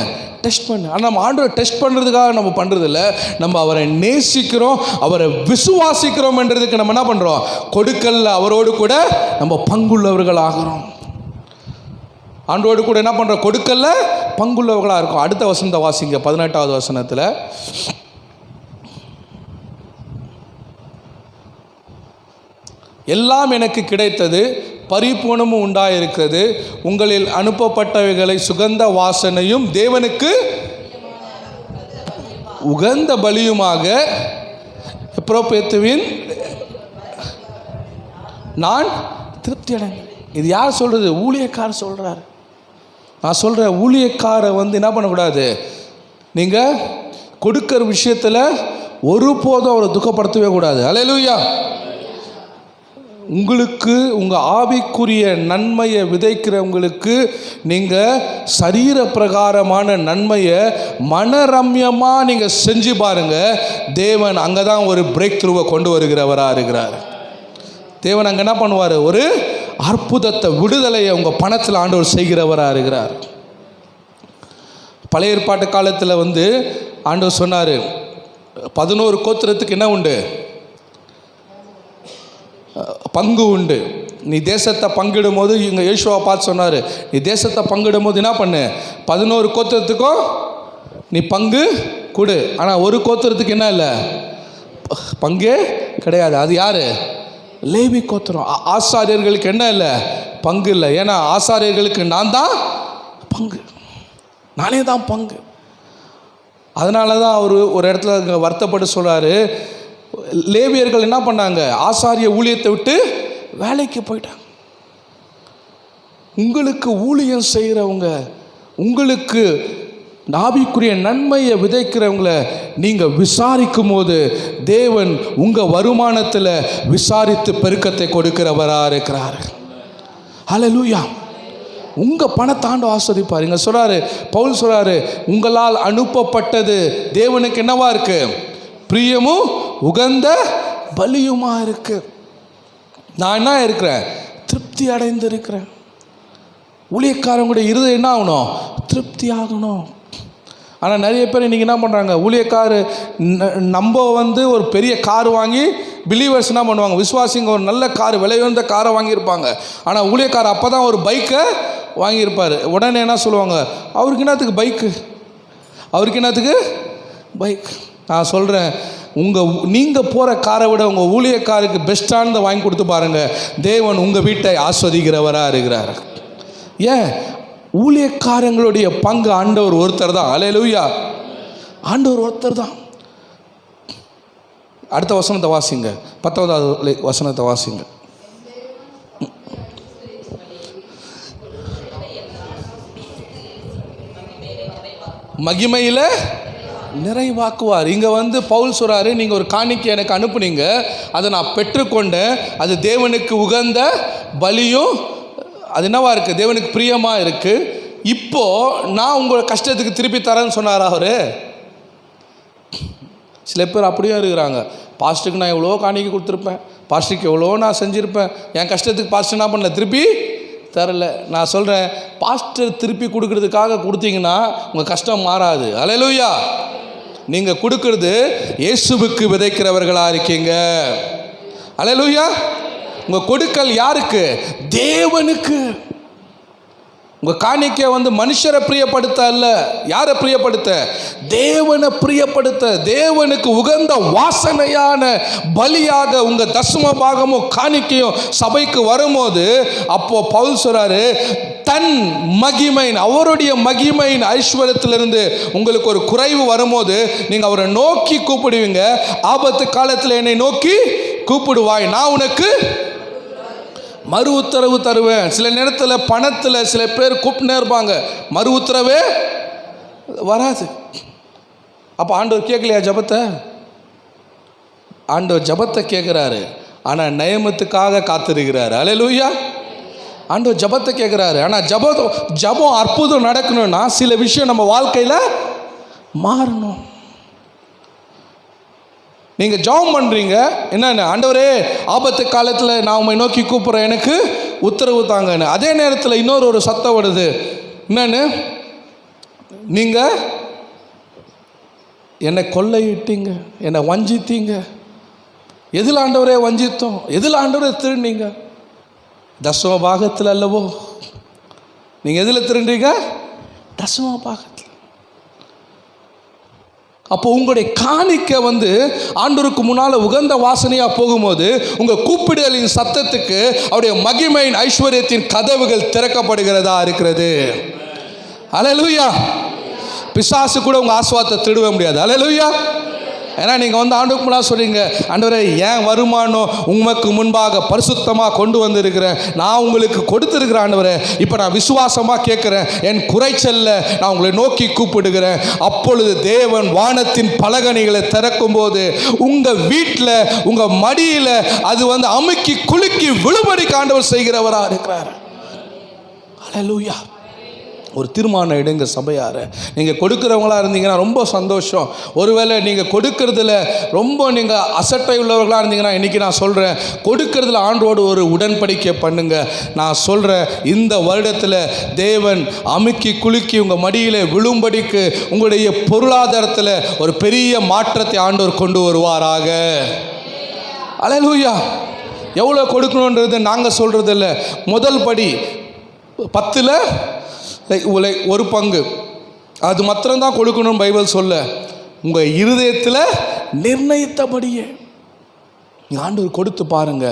A: டெஸ்ட் பண்ணு. ஆனால் நம்ம ஆண்டவரை டெஸ்ட் பண்ணுறதுக்காக நம்ம பண்ணுறதில்ல. நம்ம அவரை நேசிக்கிறோம், அவரை விசுவாசிக்கிறோம் என்றதுக்கு நம்ம என்ன பண்ணுறோம்? கொடுக்கல அவரோடு கூட நம்ம பங்குள்ளவர்கள் ஆகிறோம். ஆண்டோடு கூட என்ன பண்ணுறோம்? கொடுக்கல பங்குள்ளவர்களாக இருக்கும். அடுத்த வசனத்தை வாசிங்க, 18வது வசனத்தில். எல்லாம் எனக்கு கிடைத்தது, பரிபூர்ணமும் உண்டாயிருக்கிறது. உங்களில் அனுப்பப்பட்டவைகளை சுகந்த வாசனையும் தேவனுக்கு உகந்த பலியுமாக எப்ரோபேத்துவின் நான் திருப்தி அடைந்தேன். இது யார் சொல்கிறது? ஊழியக்காரர் சொல்கிறார். நான் சொல்கிறேன், ஊழியக்காரை என்ன பண்ணக்கூடாது? நீங்கள் கொடுக்கிற விஷயத்தில் ஒருபோதும் அவரை துக்கப்படுத்தவே கூடாது. அல்லேலூயா. உங்களுக்கு உங்கள் ஆவிக்குரிய நன்மையை விதைக்கிறவங்களுக்கு நீங்கள் சரீர பிரகாரமான நன்மையை மனரம்யமாக நீங்கள் செஞ்சு பாருங்கள். தேவன் அங்கே தான் ஒரு பிரேக் த்ரூவை கொண்டு வருகிறவராக இருக்கிறார். தேவன் அங்கே என்ன பண்ணுவார்? ஒரு அற்புதத்தை, விடுதலையை உங்கள் பணத்தில் ஆண்டவர் செய்கிறவராக இருக்கிறார். பழைய ஏற்பாட்டு காலத்தில் ஆண்டவர் சொன்னார், 11 கோத்திரத்துக்கு என்ன உண்டு? பங்கு உண்டு. நீ தேசத்தை பங்கிடும் போது இங்கே யோசுவா பார்த்து சொன்னார், நீ தேசத்தை பங்கிடும் போது என்ன பண்ணு? 11 கோத்திரத்துக்கும் நீ பங்கு கொடு. ஆனால் ஒரு கோத்திரத்துக்கு என்ன இல்லை? பங்கே கிடையாது. அது யார்? லேவி கோத்திரம். ஆசாரியர்களுக்கு என்ன இல்லை? பங்கு இல்லை. ஏன்னா ஆசாரியர்களுக்கு நான் தான் பங்கு, நானே தான் பங்கு. அதனால தான் அவர் ஒரு இடத்துல வருத்தப்பட்டு சொல்கிறாரு, லேவியர்கள் என்ன பண்ணாங்க? ஆசாரிய ஊழியத்தை விட்டு வேலைக்கு போயிட்டாங்க. உங்களுக்கு ஊழியம் செய்கிறவங்க, உங்களுக்கு ஆவிக்குரிய நன்மையை விதைக்கிறவங்கள நீங்கள் விசாரிக்கும் போது தேவன் உங்கள் வருமானத்தில் விசாரித்து பெருக்கத்தை கொடுக்கிறவராக இருக்கிறார். ஹல்லேலூயா. உங்கள் பணத்தாண்டு ஆஸ்வதிப்பார். இங்கே சொல்கிறாரு, பவுல் சொல்கிறாரு, உங்களால் அனுப்பப்பட்டது தேவனுக்கு என்னவா இருக்கு? பிரியமும் உகந்த பலியுமா இருக்கு. நான் என்ன இருக்கிறேன்? திருப்தி அடைந்து இருக்கிறேன். ஊழியக்காரங்களுடைய இருதயம் என்ன ஆகணும்? திருப்தி ஆகணும். ஆனால் நிறைய பேர் இன்றைக்கி என்ன பண்ணுறாங்க, ஊழியக்காரு நம்ம ஒரு பெரிய கார் வாங்கி, பிலீவர்ஸ் என்ன பண்ணுவாங்க, விசுவாசிங்க ஒரு நல்ல கார், விலை உயர்ந்த காரை வாங்கியிருப்பாங்க. ஆனால் ஊழியக்கார் அப்போ தான் ஒரு பைக்கை வாங்கியிருப்பார். உடனே என்ன சொல்லுவாங்க, அவருக்கு என்னத்துக்கு பைக்கு, அவருக்கு என்னத்துக்கு பைக். நான் சொல்கிறேன், நீங்கள் போகிற காரை விட உங்கள் ஊழியக்காருக்கு பெஸ்ட்டானதை வாங்கி கொடுத்து பாருங்கள், தேவன் உங்கள் வீட்டை ஆஸ்வதிக்கிறவராக இருக்கிறார். ஏன்? ஊழியக்காரங்களுடைய பங்கு ஆண்டவர் ஒருத்தர் தான். அல்லேலூயா. ஆண்டவர் ஒருத்தர் தான். அடுத்த வசனத்தை வாசிங்க, 10வது வசனத்தை வாசிங்க. மகிமையில் நிறைவாக்குவார். இங்கே பவுல் சொல்கிறாரு, நீங்கள் ஒரு காணிக்கை எனக்கு அனுப்புனீங்க, அதை நான் பெற்றுக்கொண்டேன், அது தேவனுக்கு உகந்த பலியும் அது என்னவா இருக்குது? தேவனுக்கு பிரியமாக இருக்குது. இப்போது நான் உங்கள் கஷ்டத்துக்கு திருப்பி தரேன்னு சொன்னார் அவர். சில பேர் அப்படியே இருக்கிறாங்க, பாஸ்டருக்கு நான் எவ்வளோ காணிக்கை கொடுத்துருப்பேன், பாஸ்டருக்கு எவ்வளோ நான் செஞ்சுருப்பேன், என் கஷ்டத்துக்கு பாஸ்டர் என்ன பண்ணல, திருப்பி தரல. நான் சொல்கிறேன், பாஸ்டர் திருப்பி கொடுக்கறதுக்காக கொடுத்தீங்கன்னா உங்கள் கஷ்டம் மாறாது. அல்லேலூயா. நீங்கள் கொடுக்கறது இயேசுவுக்கு விதைக்கிறவர்களாக இருக்கீங்க. அல்லேலூயா. உங்கள் கொடுக்கல் யாருக்கு? தேவனுக்கு. உங்கள் காணிக்கை மனுஷரை பிரியப்படுத்த அல்ல. யாரை பிரியப்படுத்த? தேவனை பிரியப்படுத்த. தேவனுக்கு உகந்த வாசனையான பலியாக உங்கள் தசம பாகமும் காணிக்கையும் சபைக்கு வரும்போது, அப்போ பவுல் சொல்றாரு, தன் மகிமையின், அவருடைய மகிமையின் ஐஸ்வர்யத்திலிருந்து உங்களுக்கு ஒரு குறைவு வரும்போது நீங்கள் அவரை நோக்கி கூப்பிடுவீங்க. ஆபத்து காலத்தில் என்னை நோக்கி கூப்பிடுவாய், நான் உனக்கு மறு உத்தரவு தருவேன். சில நேரத்தில் பணத்தில் சில பேர் கூப்பிட்டுனே இருப்பாங்க, மறு உத்தரவே வராது. அப்போ ஆண்டவர் கேட்கலையா ஜபத்தை? ஆண்டவர் ஜபத்தை கேட்குறாரு, ஆனால் நியமத்துக்காக காத்திருக்கிறாரு. அல்லேலூயா. ஆண்டவர் ஜபத்தை கேட்குறாரு, ஆனால் ஜபம் அற்புதம் நடக்கணும்னா சில விஷயம் நம்ம வாழ்க்கையில் மாறணும். நீங்கள் ஜெபம் பண்ணுறீங்க, என்னென்ன, ஆண்டவரே ஆபத்து காலத்தில் நான் உம்மை நோக்கி கூப்பிட்றேன், எனக்கு உத்தரவு தாங்கன்னு. அதே நேரத்தில் இன்னொரு சத்தம் வருது, என்னென்னு, நீங்கள் என்னை கொள்ளையிட்டீங்க, என்னை வஞ்சித்தீங்க. எதில் ஆண்டவரே வஞ்சித்தோம்? எதில் ஆண்டவரே திருடினீங்க? தசம பாகத்தில் அல்லவோ. நீங்கள் எதில் திருடுறீங்க? தசம பாகத்தில். அப்போ உங்களுடைய காணிக்கை ஆண்டவருக்கு முன்னால் உகந்த வாசனையாக போகும்போது உங்கள் கூப்பிடுதலின் சத்தத்துக்கு அவருடைய மகிமையின் ஐஸ்வர்யத்தின் கதவுகள் திறக்கப்படுகிறதா இருக்கிறது. அல்லேலூயா. பிசாசு கூட உங்கள் ஆசீர்வாதத்தை திருட முடியாது. அல்லேலூயா. ஏன்னா நீங்கள் ஆண்டவருக்கு முன்னால் சொல்கிறீங்க, ஆண்டவரே என் வருமானம் உமக்கு முன்பாக பரிசுத்தமாக கொண்டு வந்திருக்கிறேன், நான் உங்களுக்கு கொடுத்துருக்கிறேன் ஆண்டவரே, இப்போ நான் விசுவாசமாக கேட்குறேன், என் குறைச்சல்ல நான் உங்களை நோக்கி கூப்பிடுகிறேன். அப்பொழுது தேவன் வானத்தின் பலகணிகளை திறக்கும் போது உங்கள் வீட்டில் உங்கள் மடியில் அது அமுக்கி குலுக்கி விழுபடிக்கு ஆண்டவர் செய்கிறவராக இருக்கிறார். அல்லேலூயா. ஒரு தீர்மானம் எடுங்க சபையார. நீங்கள் கொடுக்குறவங்களா இருந்தீங்கன்னா ரொம்ப சந்தோஷம். ஒருவேளை நீங்கள் கொடுக்கறதுல ரொம்ப நீங்கள் அசட்டை உள்ளவர்களாக இருந்தீங்கன்னா இன்றைக்கி நான் சொல்கிறேன், கொடுக்கறதுல ஆண்டோடு ஒரு உடன்படிக்கை பண்ணுங்க. நான் சொல்கிறேன், இந்த வருடத்தில் தேவன் அமுக்கி குலுக்கி உங்கள் மடியில் விழும்படிக்கு உங்களுடைய பொருளாதாரத்தில் ஒரு பெரிய மாற்றத்தை ஆண்டவர் கொண்டு வருவாராக. அல்லேலூயா. எவ்வளோ கொடுக்கணுன்றது நாங்கள் சொல்கிறது இல்லை. முதல் படி 10ல் ஒரு பங்கு அது மாத்திரம்தான் கொடுக்கணும் பைபிள் சொல்ல. உங்கள் இருதயத்தில் நிர்ணயித்தபடியே ஆண்டவர் கொடுத்து பாருங்க.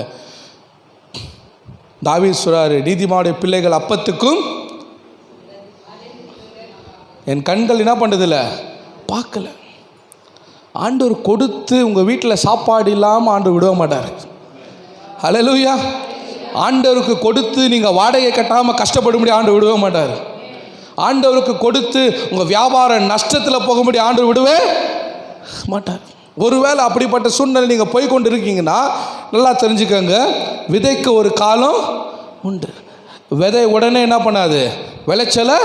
A: தாவீது சொல்றாரு, நீதிமானுடைய பிள்ளைகள் அப்பத்துக்கும் என் கண்கள் என்ன பண்ணுறதில்ல, பார்க்கல. ஆண்டவர் கொடுத்து உங்கள் வீட்டில் சாப்பாடு இல்லாமல் ஆண்டவர் விட மாட்டார். அல்லேலூயா. ஆண்டவருக்கு கொடுத்து நீங்கள் வாடகை கட்டாமல் கஷ்டப்பட முடியாது, ஆண்டவர் விடவே மாட்டார். ஆண்டவருக்கு கொடுத்து உங்கள் வியாபார நஷ்டத்தில் போகும்படி ஆண்டவர் விடவே மாட்டார். ஒருவேளை அப்படிப்பட்ட சூழ்நிலை நீங்கள் போய் கொண்டு இருக்கீங்கன்னா நல்லா தெரிஞ்சுக்கோங்க, விதைக்க ஒரு காலம் உண்டு. விதை உடனே என்ன பண்ணாது, விளைச்சலை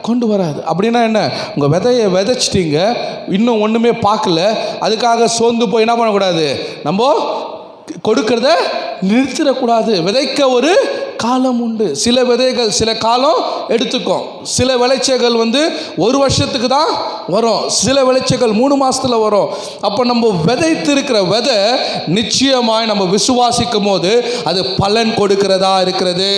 A: கொண்டு வராது. அப்படின்னா என்ன, உங்கள் விதையை விதைச்சிட்டிங்க, இன்னும் ஒன்றுமே பார்க்கல, அதுக்காக சோர்ந்து போய் என்ன பண்ணக்கூடாது, நம்ம கொடுக்கறத நிறுத்திடக்கூடாது. விதைக்க ஒரு காலம் உண்டு. சில விதைகள் சில காலம் எடுத்துக்கும். சில விளைச்சல்கள் ஒரு வருஷத்துக்கு தான் வரும், சில விளைச்சல்கள் 3 மாதத்தில் வரும். அப்போ நம்ம விதைத்திருக்கிற விதை நிச்சயமாய் நம்ம விசுவாசிக்கும் போது அது பலன் கொடுக்கிறதா இருக்கிறது.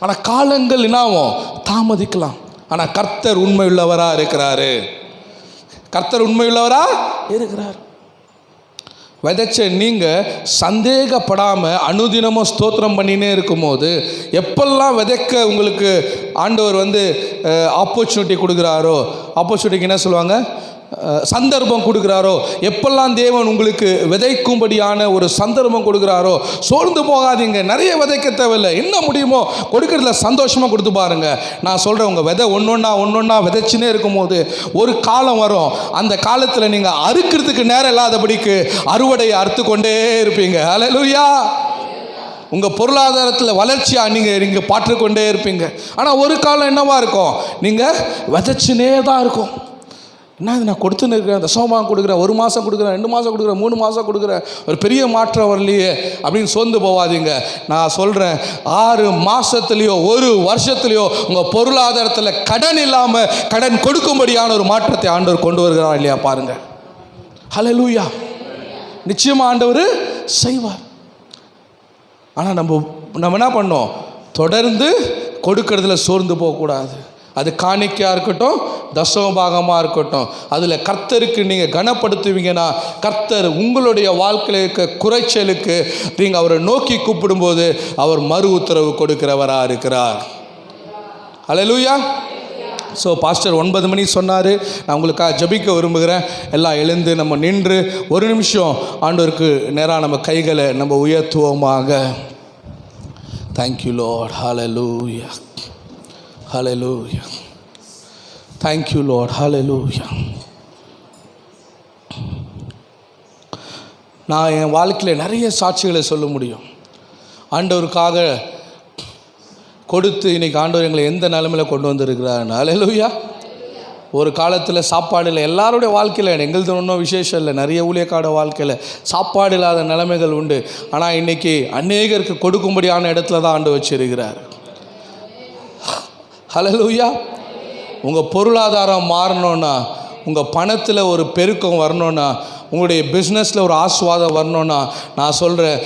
A: ஆனால் காலங்கள் என்னாகும், தாமதிக்கலாம். ஆனால் கர்த்தர் உண்மையுள்ளவராக இருக்கிறாரு. கர்த்தர் உண்மையுள்ளவராக இருக்கிறார். விதைச்ச நீங்கள் சந்தேகப்படாமல் அனுதினமும் ஸ்தோத்திரம் பண்ணினே இருக்கும்போது, எப்பெல்லாம் விதைக்க உங்களுக்கு ஆண்டவர் ஆப்பர்ச்சுனிட்டி கொடுக்குறாரோ, ஆப்பர்ச்சுனிட்டிக்கு என்ன சொல்லுவாங்க, சந்தர்ப்பம் கொடுக்குறாரோ, எப்பெல்லாம் தேவன் உங்களுக்கு விதைக்கும்படியான ஒரு சந்தர்ப்பம் கொடுக்குறாரோ, சோர்ந்து போகாதீங்க. நிறைய விதைக்க தேவையில்லை, என்ன முடியுமோ கொடுக்கறதுல சந்தோஷமாக கொடுத்து பாருங்க. நான் சொல்கிறேன், உங்கள் விதை ஒன்றொன்னா விதைச்சினே இருக்கும்போது ஒரு காலம் வரும். அந்த காலத்தில் நீங்கள் அறுக்கிறதுக்கு நேரம் இல்லாதபடிக்கு அறுவடையை அறுத்து கொண்டே இருப்பீங்க. ஹல்லேலூயா. உங்கள் பொருளாதாரத்தில் வளர்ச்சியாக நீங்கள் பாற்றுக்கொண்டே இருப்பீங்க. ஆனால் ஒரு காலம் என்னவா இருக்கும், நீங்கள் விதைச்சினே தான் இருக்கும். என்ன இது, நான் கொடுத்துன்னு இருக்கிறேன், தசமபாகம் கொடுக்குறேன், 1 மாதம் கொடுக்குறேன், 2 மாதம் கொடுக்குறேன், 3 மாதம் கொடுக்குறேன், ஒரு பெரிய மாற்றம் வரலையே அப்படின்னு சோர்ந்து போகாதீங்க. நான் சொல்கிறேன், 6 மாதத்துலேயோ 1 வருஷத்துலேயோ உங்கள் பொருளாதாரத்தில் கடன் இல்லாமல் கடன் கொடுக்கும்படியான ஒரு மாற்றத்தை ஆண்டவர் கொண்டு வருகிறார் இல்லையா பாருங்கள். ஹல்லேலூயா. நிச்சயமாக ஆண்டவர் செய்வார். ஆனால் நம்ம என்ன பண்ணோம், தொடர்ந்து கொடுக்கறதுல சோர்ந்து போகக்கூடாது. அது காணிக்கையாக இருக்கட்டும், தசமபாகமாக இருக்கட்டும், அதில் கர்த்தருக்கு நீங்கள் கனப்படுத்துவீங்கன்னா கர்த்தர் உங்களுடைய வாழ்க்கையில் இருக்க குறைச்சலுக்கு நீங்கள் அவரை நோக்கி கூப்பிடும்போது அவர் மறு உத்தரவு கொடுக்கிறவராக இருக்கிறார். ஹல்லேலூயா. ஸோ பாஸ்டர் 9 மணி சொன்னார். நான் உங்களுக்காக ஜெபிக்க விரும்புகிறேன். எல்லாம் எழுந்து நம்ம நின்று 1 நிமிஷம் ஆண்டவருக்கு நேராக நம்ம கைகளை நம்ம உயர்த்துவோமாக. Thank you Lord. Hallelujah. Hallelujah. Thank you Lord. Hallelujah. நான் என் வாழ்க்கையில் நிறைய சாட்சிகளை சொல்ல முடியும். ஆண்டவருக்காக கொடுத்து இன்றைக்கி ஆண்டவர் எங்களை எந்த நிலைமையில் கொண்டு வந்திருக்கிறார். ஹல்லேலூயா. ஒரு காலத்தில் சாப்பாடு இல்லை, எல்லாருடைய வாழ்க்கையில், எங்களது ஒன்றும் விசேஷம் இல்லை, நிறைய ஊழியக்கார வாழ்க்கையில் சாப்பாடு இல்லாத நிலைமைகள் உண்டு. ஆனால் இன்றைக்கி அநேகருக்கு கொடுக்கும்படியான இடத்துல தான் ஆண்டு வச்சிருக்கிறார். ஹல்லேலூயா. உங்கள் பொருளாதாரம் மாறணுன்னா, உங்கள் பணத்தில் ஒரு பெருக்கம் வரணுன்னா, உங்களுடைய பிஸ்னஸில் ஒரு ஆசீர்வாதம் வரணுன்னா, நான் சொல்கிறேன்,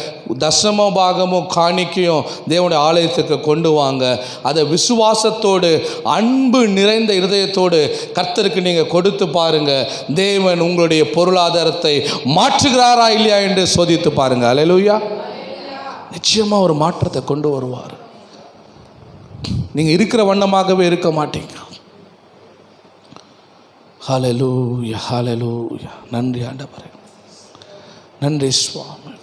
A: தசம பாகமும் காணிக்கையும் தேவனுடைய ஆலயத்துக்கு கொண்டு வாங்க. அதை விசுவாசத்தோடு அன்பு நிறைந்த இருதயத்தோடு கர்த்தருக்கு நீங்கள் கொடுத்து பாருங்கள். தேவன் உங்களுடைய பொருளாதாரத்தை மாற்றுகிறாரா இல்லையா என்று சோதித்து பாருங்கள். ஹல்லேலூயா. நிச்சயமாக ஒரு மாற்றத்தை கொண்டு வருவார். நீங்கள் இருக்கிற வண்ணமாகவே இருக்க மாட்டீங்க. ஹல்லேலூயா. ஹல்லேலூயா. நன்றி ஆண்டவரே, நன்றி சுவாமி.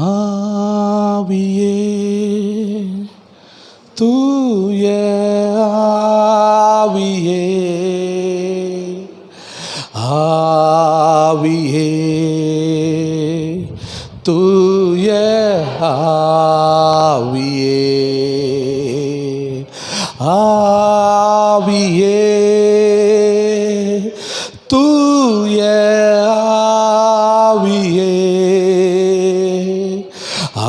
A: ஆவியே, தூய ஆவியே, ஆவியே, தூய ஆவியே, ஆவியே, தூய ஆவியே,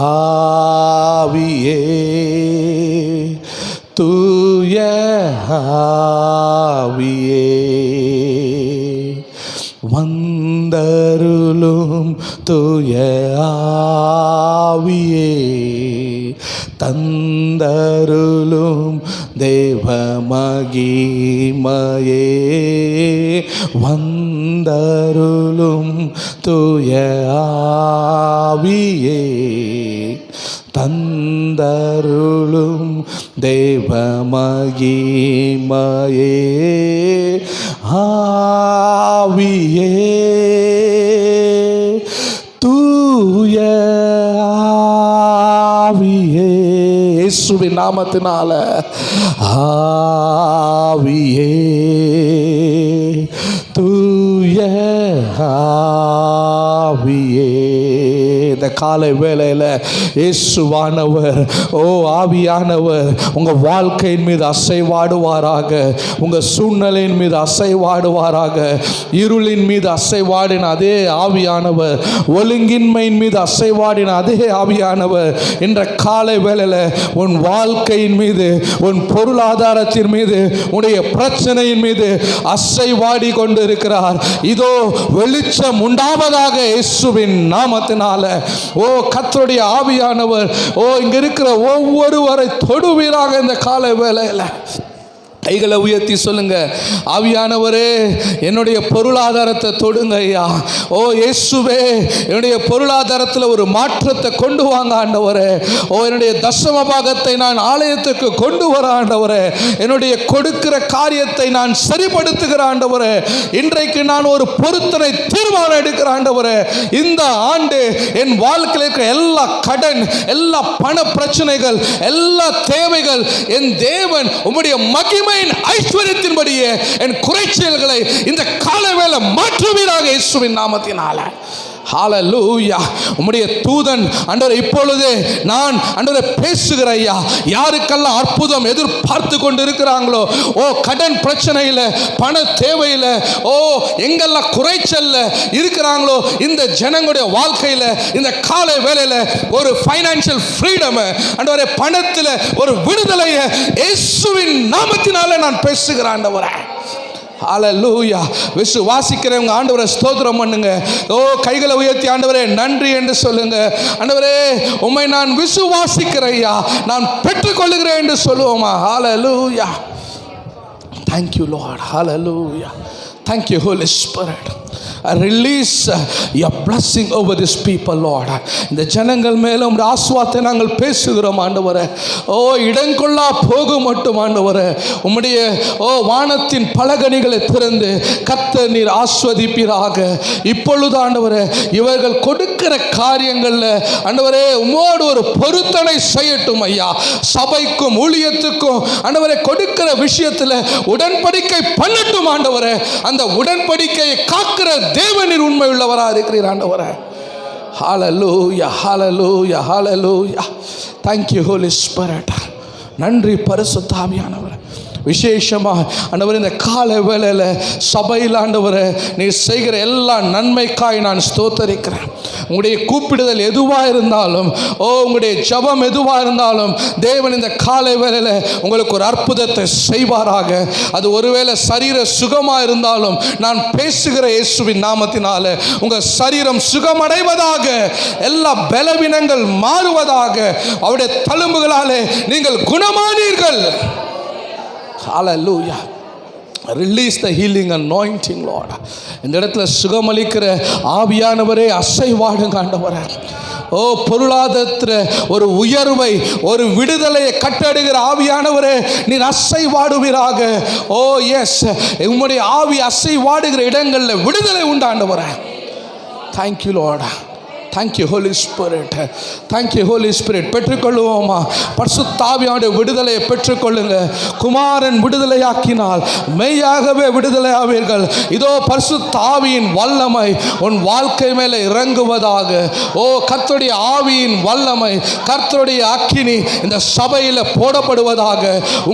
A: ஆவியே, தூய ஆவியே, வந்தருளும் தூய ஆவியே, தந்தருளும் தேவ மகிமையே, வந்தருளும் தூய ஆவியே, தந்தருளும் தேவ மகிமையே, ஆவியே, தூய ஆவியே. இயேசுவின் நாமத்தினால. ஆவியே தூய ஆவியே, இந்த காலை வேளையில் இயேசுவானவர், ஓ ஆவியானவர் உங்கள் வாழ்க்கையின் மீது அசைவாடுவாராக, உங்கள் சூழ்நிலையின் மீது அசைவாடுவாராக. இருளின் மீது அசைவாடின அதே ஆவியானவர், ஒழுங்கின்மையின் மீது அசைவாடின அதே ஆவியானவர் என்ற காலை வேளையில் உன் வாழ்க்கையின் மீது, உன் பொருளாதாரத்தின் மீது, உன்னுடைய பிரச்சனையின் மீது அசைவாடி கொண்டு இருக்கிறார். இதோ வெளிச்சம் உண்டாவதாக இயேசுவின் நாமத்தினால. ஓ கர்த்தருடைய ஆவியானவர், ஓ இங்க இருக்கிற ஒவ்வொருவரை தொடுவீராக இந்த காலை வேளையில். கைகளை உயர்த்தி சொல்லுங்க, ஆவியானவரே என்னுடைய பொருளாதாரத்தை தொடுங்க ஐயா. ஓ இயேசுவே என்னுடைய பொருளாதாரத்தில் ஒரு மாற்றத்தை கொண்டு வாங்க ஆண்டவரே. ஓ என்னுடைய தசம பாகத்தை நான் ஆலயத்துக்கு கொண்டு வர ஆண்டவரே. என்னுடைய கொடுக்கிற காரியத்தை நான் சரிப்படுத்துகிற ஆண்டவரே. இன்றைக்கு நான் ஒரு பொருத்தனை தீர்மானம் எடுக்கிற ஆண்டவரே. இந்த ஆண்டு என் வாழ்க்கையில் இருக்கிற எல்லா கடன், எல்லா பண பிரச்சனைகள், எல்லா தேவைகள் என் தேவன் உம்முடைய மகிமை ஐஸ்வர்யத்தின்படியே என் குறைச்சல்களை இந்த காலவேளை மாற்றுவீராக இயேசுவின் நாமத்தினால. ஹல்லேலூயா. உம்முடைய தூதன் ஆண்டவரே இப்பொழுது நான் ஆண்டவரே பேசுகிற ஐயா, யாருக்கெல்லாம் அற்புதம் எதிர்பார்த்து கொண்டு இருக்கிறாங்களோ, ஓ கடன் பிரச்சனையில், பண தேவையில், ஓ எங்கெல்லாம் குறைச்சல்ல இருக்கிறாங்களோ, இந்த ஜனங்களுடைய வாழ்க்கையில் இந்த காலை வேளையில் ஒரு ஃபைனான்சியல் ஃப்ரீடம் ஆண்டவரே, பணத்தில் ஒரு விடுதலையை இயேசுவின் நாமத்தினால நான் பேசுகிறேன் ஆண்டவரே. ஹல்லேலூயா. விசுவாசிக்கிறவங்க ஆண்டவரை ஸ்தோத்திரம் பண்ணுங்க. ஓ கைகளை உயர்த்தி ஆண்டவரே நன்றி என்று சொல்லுங்க. ஆண்டவரே உம்மை நான் விசுவாசிக்கிறேன் ஐயா, நான் பெற்றுக்கொள்கிறேன் என்று சொல்லுவோமா. ஹல்லேலூயா. Thank you Lord. Hallelujah. Thank you Holy Spirit. I release your blessing over this people Lord. இந்த ஜனங்கள் மேல உம்முடைய ஆசீர்வாதத்தை நாங்கள் பேசுகிறோம் ஆண்டவரே. ஓ இடங்கொள்ளா போகும் மட்டும் ஆண்டவரே, உம்முடைய ஓ வானத்தின் பலகணிகளை திறந்து கர்த்தர் நீர் ஆசீர்வதிப்பீராக. இப்பொழுது ஆண்டவரே இவர்கள் கொடுக்கிற காரியங்கள்ல ஆண்டவரே உம்மோடு ஒரு பொருத்தனை செய்யட்டும் ஐயா. சபைக்கும் ஊழியத்துக்கும் ஆண்டவரே கொடுக்கிற விஷயத்துல உடன்படிக்கை பண்ணட்டும் ஆண்டவரே. அந்த உடன்படிக்கையை காக்கிற தேவனின் உண்மை உள்ளவரா இருக்கிறீர் ஆண்டவரே. ஹல்லேலூயா, ஹல்லேலூயா, ஹல்லேலூயா. Thank you Holy Spirit. நன்றி பரிசுத்த ஆவியானவரே. விசேஷமாக ஆண்டவரே இந்த காலை வேளையில் சபையில் ஆண்டவரே நீர் செய்கிற எல்லா நன்மைக்காய் நான் ஸ்தோத்தரிக்கிறேன். உங்களுடைய கூப்பிடுதல் எதுவாக இருந்தாலும், ஓ உங்களுடைய ஜபம் எதுவாக இருந்தாலும் தேவன் இந்த காலை வேளையில் உங்களுக்கு ஒரு அற்புதத்தை செய்வாராக. அது ஒருவேளை சரீர சுகமாக இருந்தாலும் நான் பேசுகிற இயேசுவின் நாமத்தினால உங்கள் சரீரம் சுகமடைவதாக, எல்லா பலவீனங்கள் மாறுவதாக, அவருடைய தழும்புகளாலே நீங்கள் குணமானீர்கள். Hallelujah. Release the healing anointing Lord. இந்த இடத்துல சுகமளிக்கிற ஆவியானவரே அசைவாடுங்க ஆண்டவரே. ஓ பொருளாதாரத்தில் ஒரு உயர்வை, ஒரு விடுதலையை கட்டடுகிற ஆவியானவரே நீர் அசைவாடுவீராக. ஓ எஸ், உம்முடைய ஆவி அசைவாடுகிற இடங்களில் விடுதலை உண்டாண்டவரே. Thank you Lord. Thank you Holy Spirit. Thank you Holy Spirit. பெற்றுக்கொள்வோமா? பரிசுத்த ஆவியானவருடைய விடுதலையை பெற்றுக்கொள்ளுங்க. குமாரன் விடுதலையாக்கினால் மெய்யாகவே விடுதலை ஆவீர்கள். இதோ பரிசுத்த ஆவியின் வல்லமை உன் வாழ்க்கை மேலே இறங்குவதாக. ஓ கர்த்தருடைய ஆவியின் வல்லமை, கர்த்தருடைய அக்கினி இந்த சபையில் போடப்படுவதாக,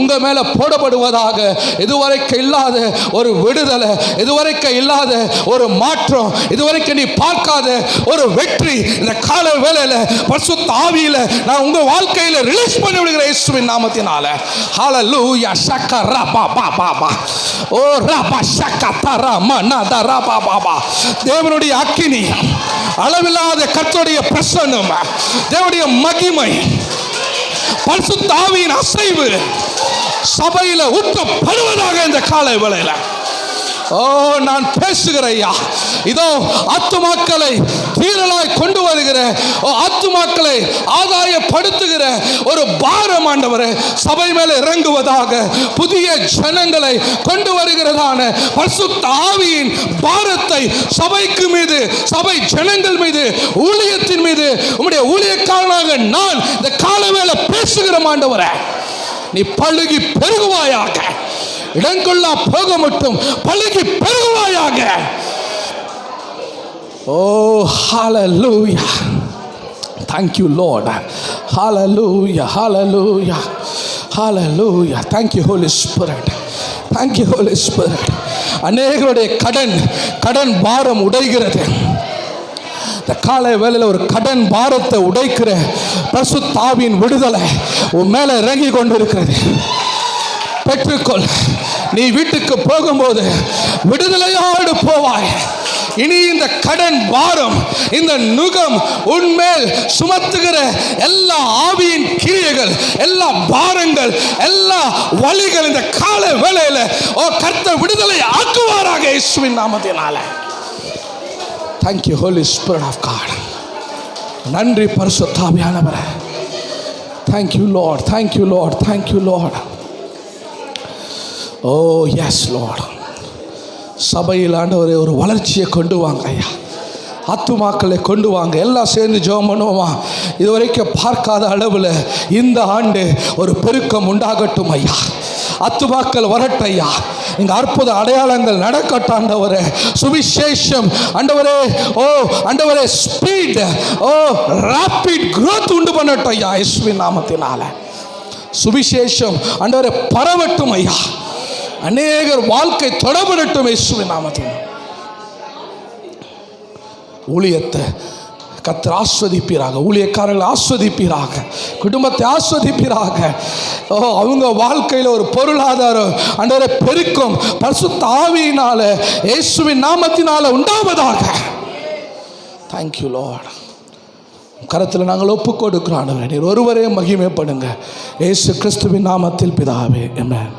A: உங்க மேலே போடப்படுவதாக. இதுவரைக்கும் இல்லாத ஒரு விடுதலை, இதுவரைக்கும் இல்லாத ஒரு மாற்றம், இதுவரைக்கும் நீ பார்க்காத ஒரு வெற்றி இந்த கால வேளையில பரிசுத்த ஆவியில நான் உங்க வாழ்க்கையில ரிலீஸ் பண்ணி விடுகிறேன் இயேசுவின் நாமத்தினால. ஹல்லேலூயா. ஷக்க ரபா பாபா பா. ஓ ரபா ஷக்க தரா மனதா ரபா பாபா. தேவனுடைய அக்கினி, அளவில்லாத கர்த்தருடைய பிரசன்னம், தேவனுடைய மகிமை, பரிசுத்த ஆவியின் அசைவு சபையில ஊற்றப்படுவதாக இந்த கால வேளையில. ஓ நான் பேசுகிறேன் ஐயா. இதோ ஆத்துமாக்களை தீரலாய் கொண்டு வருகிற, ஆத்துமாக்களை ஆதாயப்படுத்துகிற ஒரு பாரம் ஆண்டவரே சபை மேல இறங்குவதாக. புதிய ஜனங்களை கொண்டு வருகிறதான பரிசுத்த ஆவியின் பாரத்தை சபைக்கு மீது, சபை ஜனங்கள் மீது, ஊழியத்தின் மீது உம்முடைய ஊழியக்காரனாக நான் இந்த காலவேளை பேசுகிற ஆண்டவரே, நீ பழுகி பெருகுவாயாக. இடங்கொள்ளா போக மட்டும் பழுகி பெருகுவாயாக. ஓ ஹalleluya. Thank you Lord. Hallelujah. Hallelujah. Hallelujah. Thank you Holy Spirit. Thank you Holy Spirit. அநேகருடைய கடன் பாரம் உடைகிறது. இந்த காலை வேளையில் ஒரு கடன் பாரத்தை உடைக்கிற பரிசுத்த ஆவியின் விடுதலை உன் மேல இறங்கி கொண்டிருக்கிறது. பெற்றுக்கொள். நீ வீட்டுக்கு போகும்போது விடுதலையோடு போவாய். இனி இந்த கடன் பாரம், இந்த நுகம் உன்மேல் சுமத்துகிற எல்லா ஆவியின் கிரியைகள், எல்லா பாரங்கள், எல்லா வலிகள் இந்த கால வேளையில கர்த்தர் விடுதலை ஆக்குவாராக இயேசுவின் நாமத்தினால. Thank you Holy Spirit of God. நன்றி பரிசுத்த ஆவியானவரே. Thank you Lord. Thank you Lord. Thank you Lord. Oh yes Lord. சபையில் ஆண்டவரே ஒரு வளர்ச்சியை கொண்டு வாங்க ஐயா. ஆத்துமாக்களை கொண்டு வாங்க. எல்லாம் சேர்ந்து ஜெபம் பண்ணுவோமா? இதுவரைக்கும் பார்க்காத அளவில் இந்த ஆண்டு ஒரு பெருக்கம் உண்டாகட்டும் ஐயா. ஆத்துமாக்கள் வரட்டும் ஐயா. இங்க அற்புத அடையாளங்கள் நடக்கட்டும் ஆண்டவரே. சுவிசேஷம் ஆண்டவரே, ஓ ஆண்டவரே, ஸ்பீட், ஓ ராபிட் growth உண்டு பண்ணட்டும் ஐயா இயேசுவின் நாமத்தினால. சுவிசேஷம் ஆண்டவரே பரவட்டும் ஐயா. அநேகர் வாழ்க்கை தொடரட்டும் இயேசுவின் நாமத்தினால. ஊழியத்தை கர்த்தர் ஆஸ்வதிப்பீராக. ஊழியக்காரர்களை ஆஸ்வதிப்பீராக. குடும்பத்தை ஆஸ்வதிப்பீராக. அவங்க வாழ்க்கையில் ஒரு பொருளாதாரம் ஆண்டவரே பெருக்கும் பரிசுத்த ஆவியினால இயேசுவின் நாமத்தினால உண்டாவதாக. Thank you Lord. கரத்தில் நாங்கள் ஒப்பு கொடுக்கிறோம் ஆண்டவரே. நீர் ஒருவரே மகிமைப்படுங்க. இயேசு கிறிஸ்துவின் நாமத்தில் பிதாவே. ஆமென்.